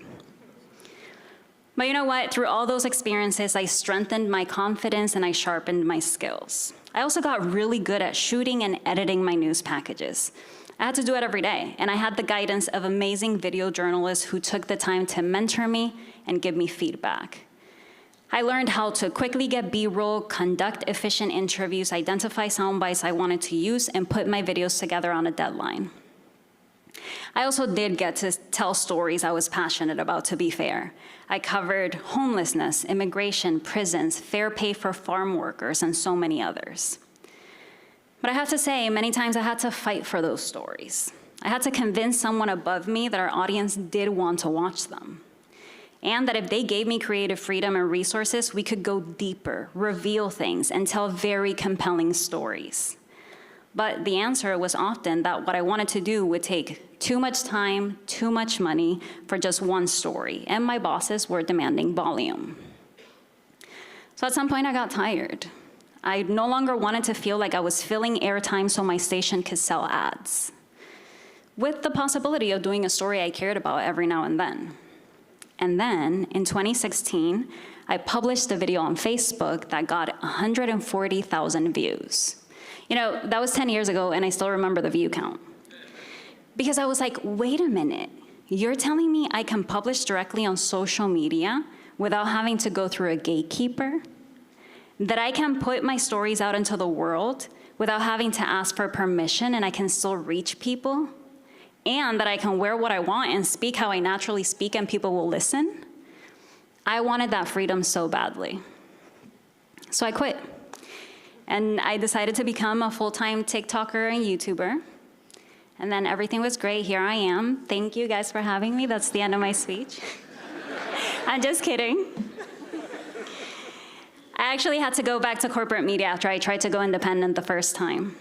Speaker 6: But you know what? Through all those experiences, I strengthened my confidence and I sharpened my skills. I also got really good at shooting and editing my news packages. I had to do it every day, and I had the guidance of amazing video journalists who took the time to mentor me and give me feedback. I learned how to quickly get B-roll, conduct efficient interviews, identify sound bites I wanted to use, and put my videos together on a deadline. I also did get to tell stories I was passionate about, to be fair. I covered homelessness, immigration, prisons, fair pay for farm workers, and so many others. But I have to say, many times I had to fight for those stories. I had to convince someone above me that our audience did want to watch them. And that if they gave me creative freedom and resources, we could go deeper, reveal things, and tell very compelling stories. But the answer was often that what I wanted to do would take too much time, too much money for just one story, and my bosses were demanding volume. So at some point I got tired. I no longer wanted to feel like I was filling airtime so my station could sell ads, with the possibility of doing a story I cared about every now and then. And then, in 2016, I published a video on Facebook that got 140,000 views. You know, that was 10 years ago, and I still remember the view count. Because I was like, wait a minute, you're telling me I can publish directly on social media without having to go through a gatekeeper? That I can put my stories out into the world without having to ask for permission and I can still reach people? And that I can wear what I want and speak how I naturally speak and people will listen? I wanted that freedom so badly. So I quit. And I decided to become a full-time TikToker and YouTuber. And then everything was great. Here I am. Thank you guys for having me. That's the end of my speech. I'm just kidding. I actually had to go back to corporate media after I tried to go independent the first time.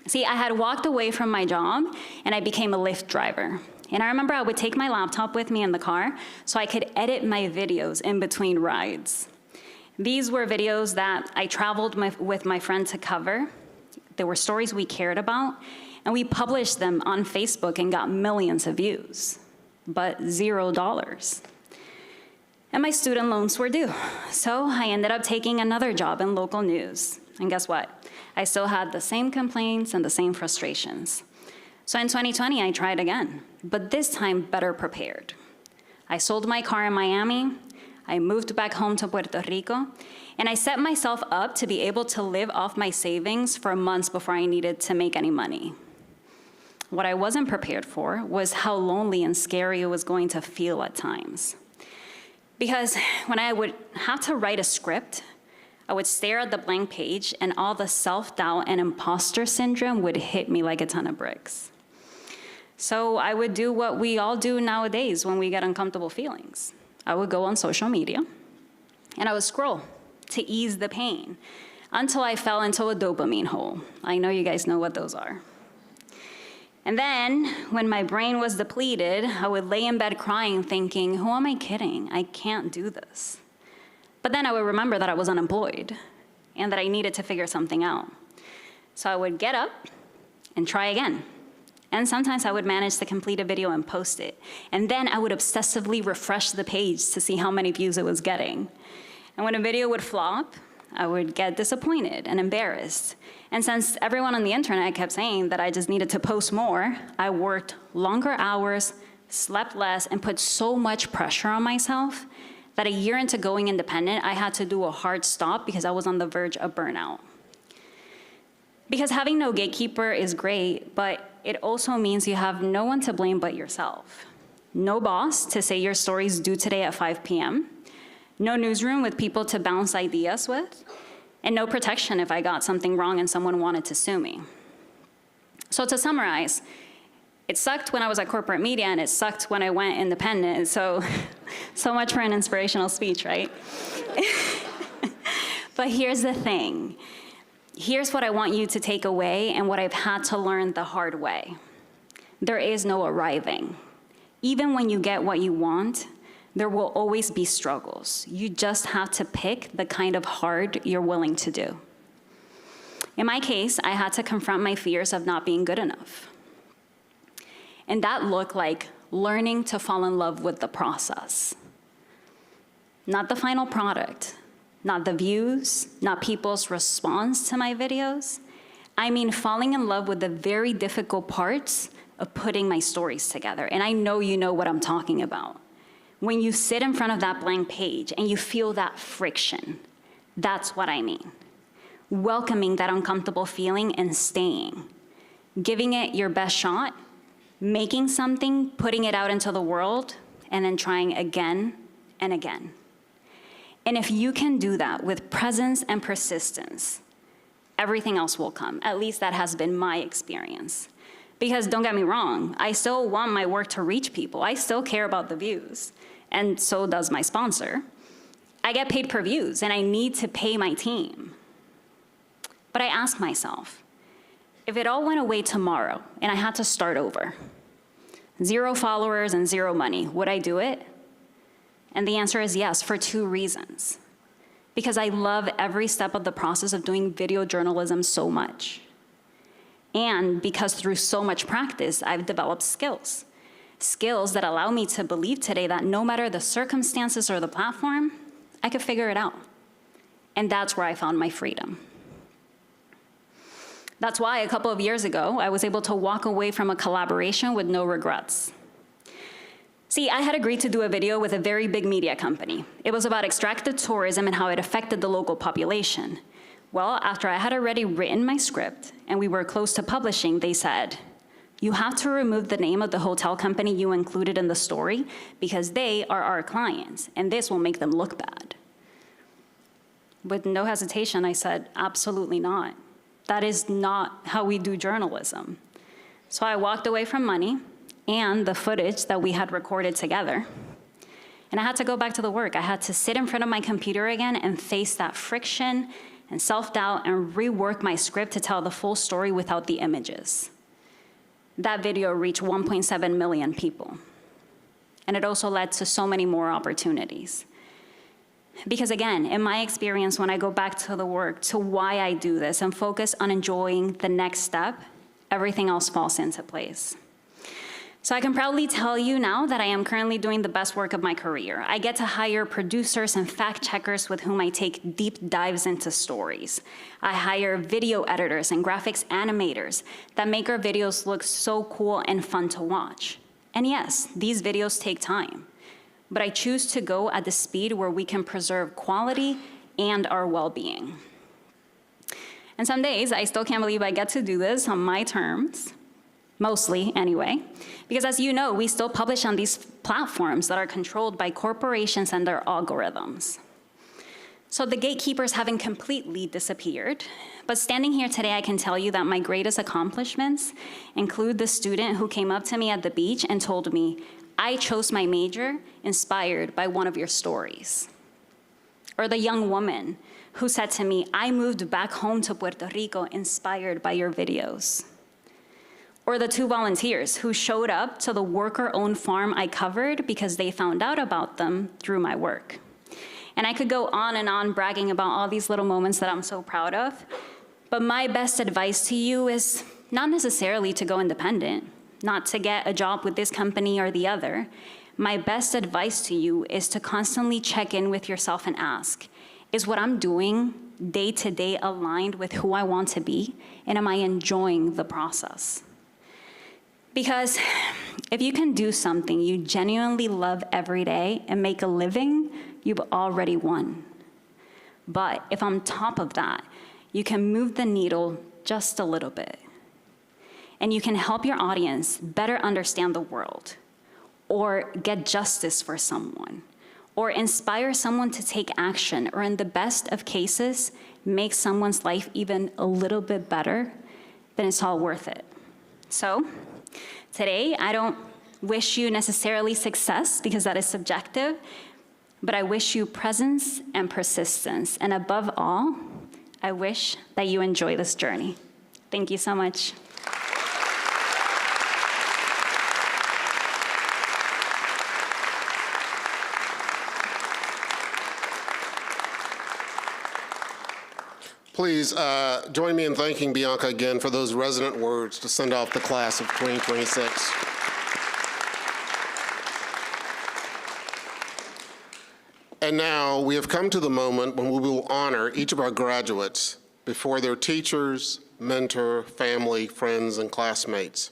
Speaker 6: See, I had walked away from my job and I became a Lyft driver. And I remember I would take my laptop with me in the car so I could edit my videos in between rides. These were videos that I traveled with my friend to cover. There were stories we cared about, and we published them on Facebook and got millions of views, but $0. And my student loans were due. So I ended up taking another job in local news. And guess what? I still had the same complaints and the same frustrations. So in 2020, I tried again, but this time better prepared. I sold my car in Miami, I moved back home to Puerto Rico, and I set myself up to be able to live off my savings for months before I needed to make any money. What I wasn't prepared for was how lonely and scary it was going to feel at times. Because when I would have to write a script, I would stare at the blank page and all the self-doubt and imposter syndrome would hit me like a ton of bricks. So I would do what we all do nowadays when we get uncomfortable feelings. I would go on social media and I would scroll to ease the pain until I fell into a dopamine hole. I know you guys know what those are. And then, when my brain was depleted, I would lay in bed crying, thinking, who am I kidding? I can't do this. But then I would remember that I was unemployed and that I needed to figure something out. So I would get up and try again. And sometimes I would manage to complete a video and post it. And then I would obsessively refresh the page to see how many views it was getting. And when a video would flop, I would get disappointed and embarrassed. And since everyone on the internet kept saying that I just needed to post more, I worked longer hours, slept less, and put so much pressure on myself that a year into going independent, I had to do a hard stop because I was on the verge of burnout. Because having no gatekeeper is great, but it also means you have no one to blame but yourself. No boss to say your story's due today at 5 p.m., no newsroom with people to bounce ideas with, and no protection if I got something wrong and someone wanted to sue me. So to summarize, it sucked when I was at corporate media and it sucked when I went independent. So much for an inspirational speech, right? But here's the thing. Here's what I want you to take away and what I've had to learn the hard way. There is no arriving. Even when you get what you want, there will always be struggles. You just have to pick the kind of hard you're willing to do. In my case, I had to confront my fears of not being good enough. And that looked like learning to fall in love with the process. Not the final product, not the views, not people's response to my videos. I mean falling in love with the very difficult parts of putting my stories together. And I know you know what I'm talking about. When you sit in front of that blank page and you feel that friction, that's what I mean. Welcoming that uncomfortable feeling and staying. Giving it your best shot, making something, putting it out into the world, and then trying again and again. And if you can do that with presence and persistence, everything else will come. At least that has been my experience. Because don't get me wrong, I still want my work to reach people. I still care about the views, and so does my sponsor. I get paid per views, and I need to pay my team. But I ask myself, if it all went away tomorrow and I had to start over, 0 followers and 0 money, would I do it? And the answer is yes, for 2 reasons. Because I love every step of the process of doing video journalism so much. And because through so much practice, I've developed skills. Skills that allow me to believe today that no matter the circumstances or the platform, I could figure it out. And that's where I found my freedom. That's why a couple of years ago, I was able to walk away from a collaboration with no regrets. See, I had agreed to do a video with a very big media company. It was about extractive tourism and how it affected the local population. Well, after I had already written my script and we were close to publishing, they said, you have to remove the name of the hotel company you included in the story because they are our clients and this will make them look bad. With no hesitation, I said, absolutely not. That is not how we do journalism. So I walked away from money and the footage that we had recorded together. And I had to go back to the work. I had to sit in front of my computer again and face that friction and self-doubt and rework my script to tell the full story without the images. That video reached 1.7 million people. And it also led to so many more opportunities. Because again, in my experience, when I go back to the work, to why I do this and focus on enjoying the next step, everything else falls into place. So I can proudly tell you now that I am currently doing the best work of my career. I get to hire producers and fact checkers with whom I take deep dives into stories. I hire video editors and graphics animators that make our videos look so cool and fun to watch. And yes, these videos take time, but I choose to go at the speed where we can preserve quality and our well-being. And some days, I still can't believe I get to do this on my terms. Mostly, anyway. Because as you know, we still publish on these platforms that are controlled by corporations and their algorithms. So the gatekeepers haven't completely disappeared. But standing here today, I can tell you that my greatest accomplishments include the student who came up to me at the beach and told me, I chose my major inspired by one of your stories. Or the young woman who said to me, I moved back home to Puerto Rico inspired by your videos. or the 2 volunteers who showed up to the worker-owned farm I covered because they found out about them through my work. And I could go on and on bragging about all these little moments that I'm so proud of, but my best advice to you is not necessarily to go independent, not to get a job with this company or the other. My best advice to you is to constantly check in with yourself and ask, is what I'm doing day to day aligned with who I want to be? And am I enjoying the process? Because if you can do something you genuinely love every day and make a living, you've already won. But if on top of that, you can move the needle just a little bit, and you can help your audience better understand the world, or get justice for someone, or inspire someone to take action, or in the best of cases, make someone's life even a little bit better, then it's all worth it. So today, I don't wish you necessarily success, because that is subjective, but I wish you presence and persistence. And above all, I wish that you enjoy this journey. Thank you so much.
Speaker 1: Please join me in thanking Bianca again for those resonant words to send off the class of 2026. And now we have come to the moment when we will honor each of our graduates before their teachers, mentor, family, friends, and classmates.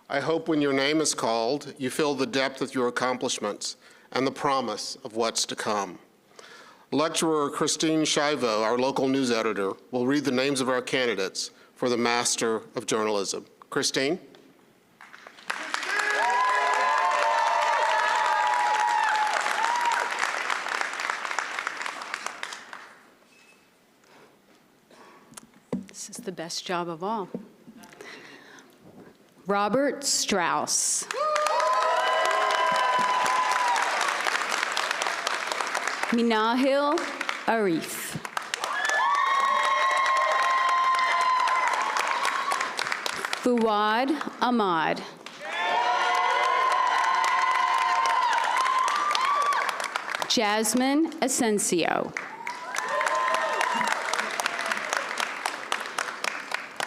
Speaker 1: I hope when your name is called, you feel the depth of your accomplishments and the promise of what's to come. Lecturer Christine Shivo, our local news editor, will read the names of our candidates for the Master of Journalism. Christine?
Speaker 7: This is the best job of all. Robert Strauss. Minahil Arif. Fuad Ahmad. Jasmine Asensio.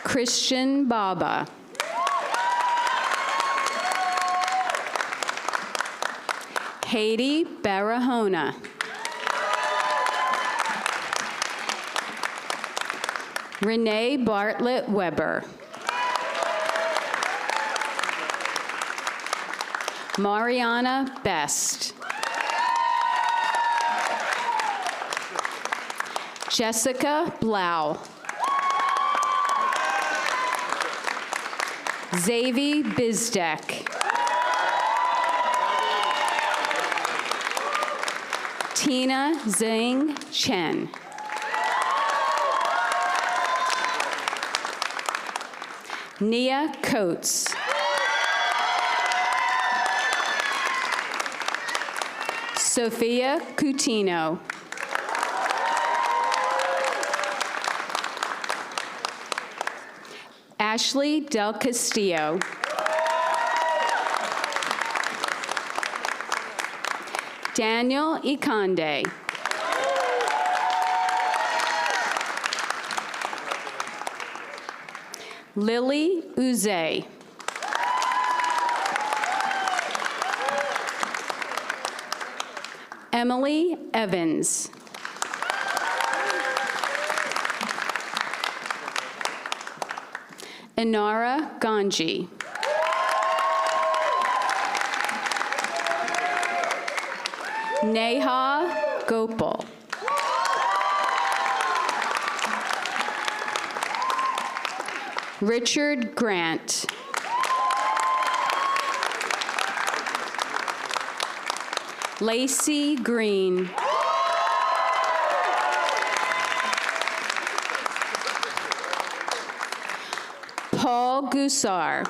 Speaker 7: Christian Baba. Haiti Barahona. Renee Bartlett Weber. Mariana Best. Jessica Blau. Xavi Bizdek. Tina Zhang Chen. Nia Coates. Sophia Coutinho. Ashley Del Castillo. Daniel Ikonde. Lily Uze. Emily Evans. Inara Ganji. Neha Gopal. Richard Grant. Lacey Green. Paul Gusar.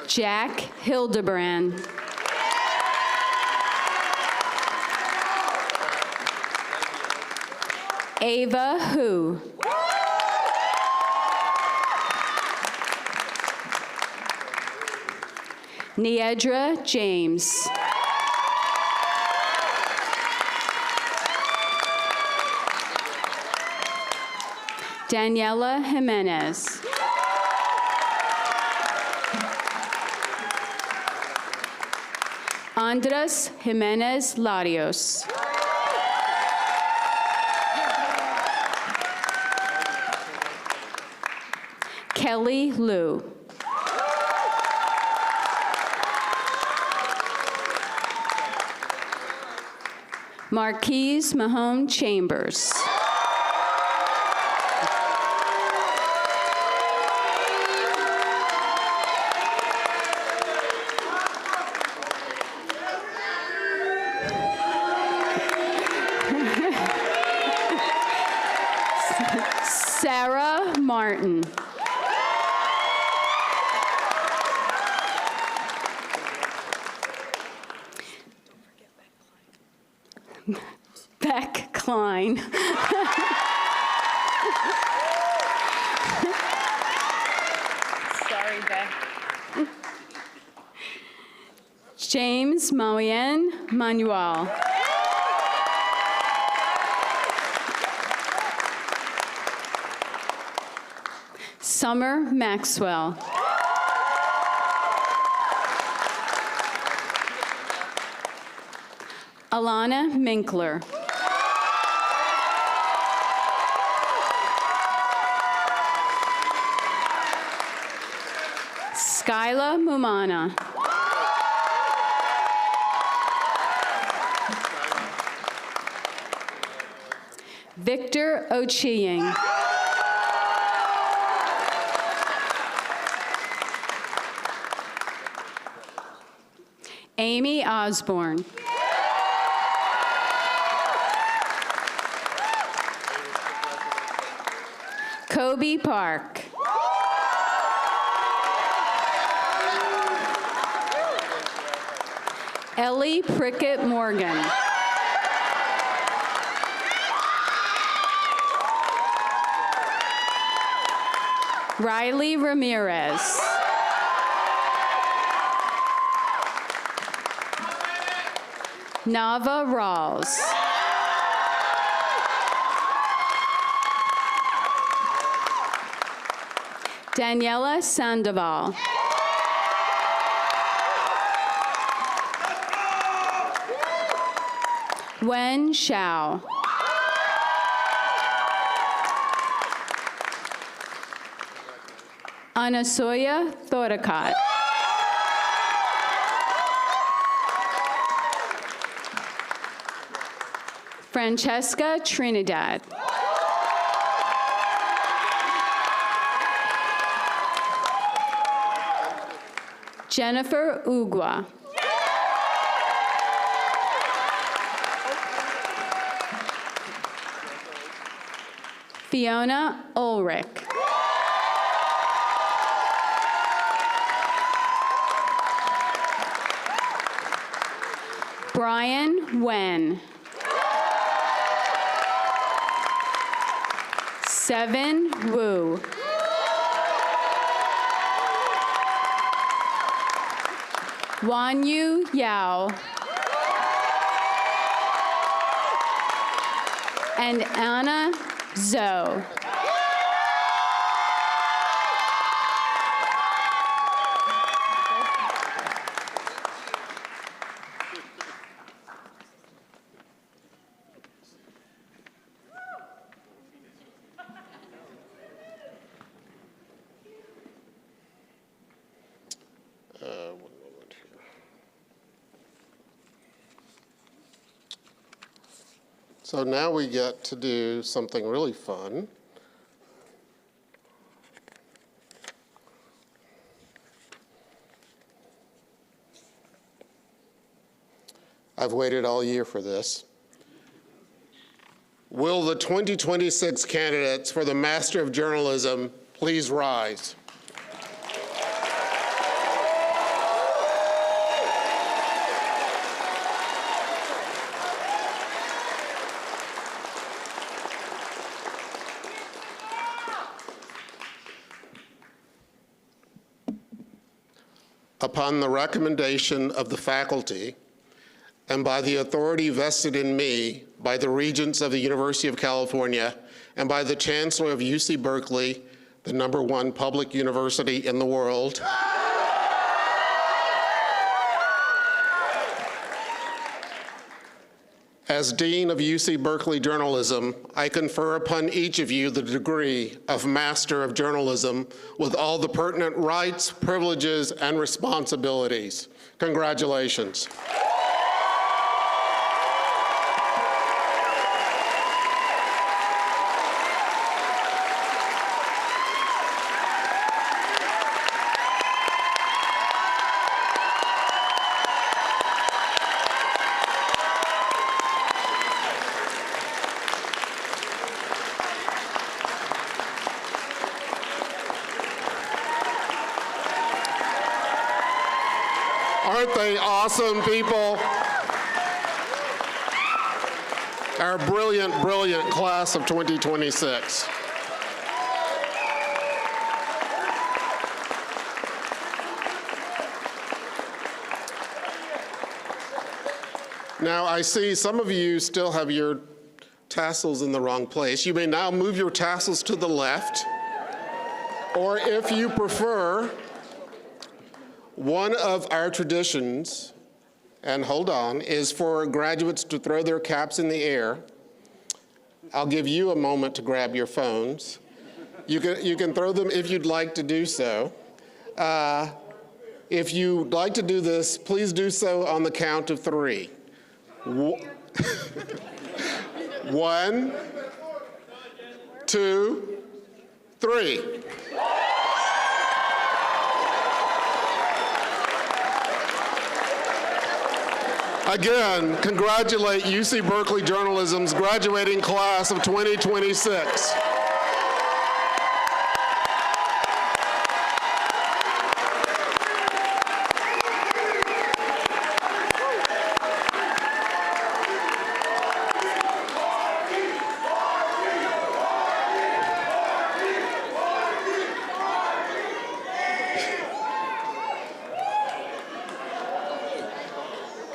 Speaker 7: Jack Hildebrand. Ava Hu. Niedra James. Daniela Jimenez. Andres Jimenez Larios. Kelly Liu. Marquise Mahone Chambers. Sarah Martin. Beck Klein. Sorry, Beck. James Mayen Manuel. Summer Maxwell. Alana Minkler. Skyla Mumana. Victor Ochiying. Amy Osborne. Kobe Park. Ellie Prickett Morgan. Riley Ramirez. Nava Rawls. Daniela Sandoval. Wen Shao. Anasoya Thorakat. Francesca Trinidad. Jennifer Ugwa. Fiona Ulrich. Brian Wen. Seven Wu. Wanyu Yao. And Anna Zhou.
Speaker 1: One moment here. So now we get to do something really fun. I've waited all year for this. Will the 2026 candidates for the Master of Journalism please rise? upon the recommendation of the faculty and by the authority vested in me by the Regents of the University of California and by the Chancellor of UC Berkeley, the #1 public university in the world, as Dean of UC Berkeley Journalism, I confer upon each of you the degree of Master of Journalism with all the pertinent rights, privileges, and responsibilities. Congratulations. Aren't they awesome people? Our brilliant, brilliant class of 2026. Now, I see some of you still have your tassels in the wrong place. You may now move your tassels to the left, or if you prefer, one of our traditions, and hold on, is for graduates to throw their caps in the air. I'll give you a moment to grab your phones. You can throw them if you'd like to do so. If you'd like to do this, please do so on the count of 3. 1, 2, 3. Again, congratulate UC Berkeley Journalism's graduating class of 2026.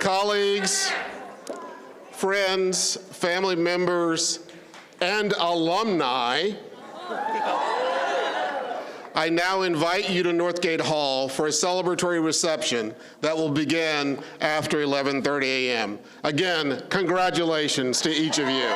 Speaker 1: Colleagues, friends, family members, and alumni, I now invite you to Northgate Hall for a celebratory reception that will begin after 11:30 a.m. Again, congratulations to each of you.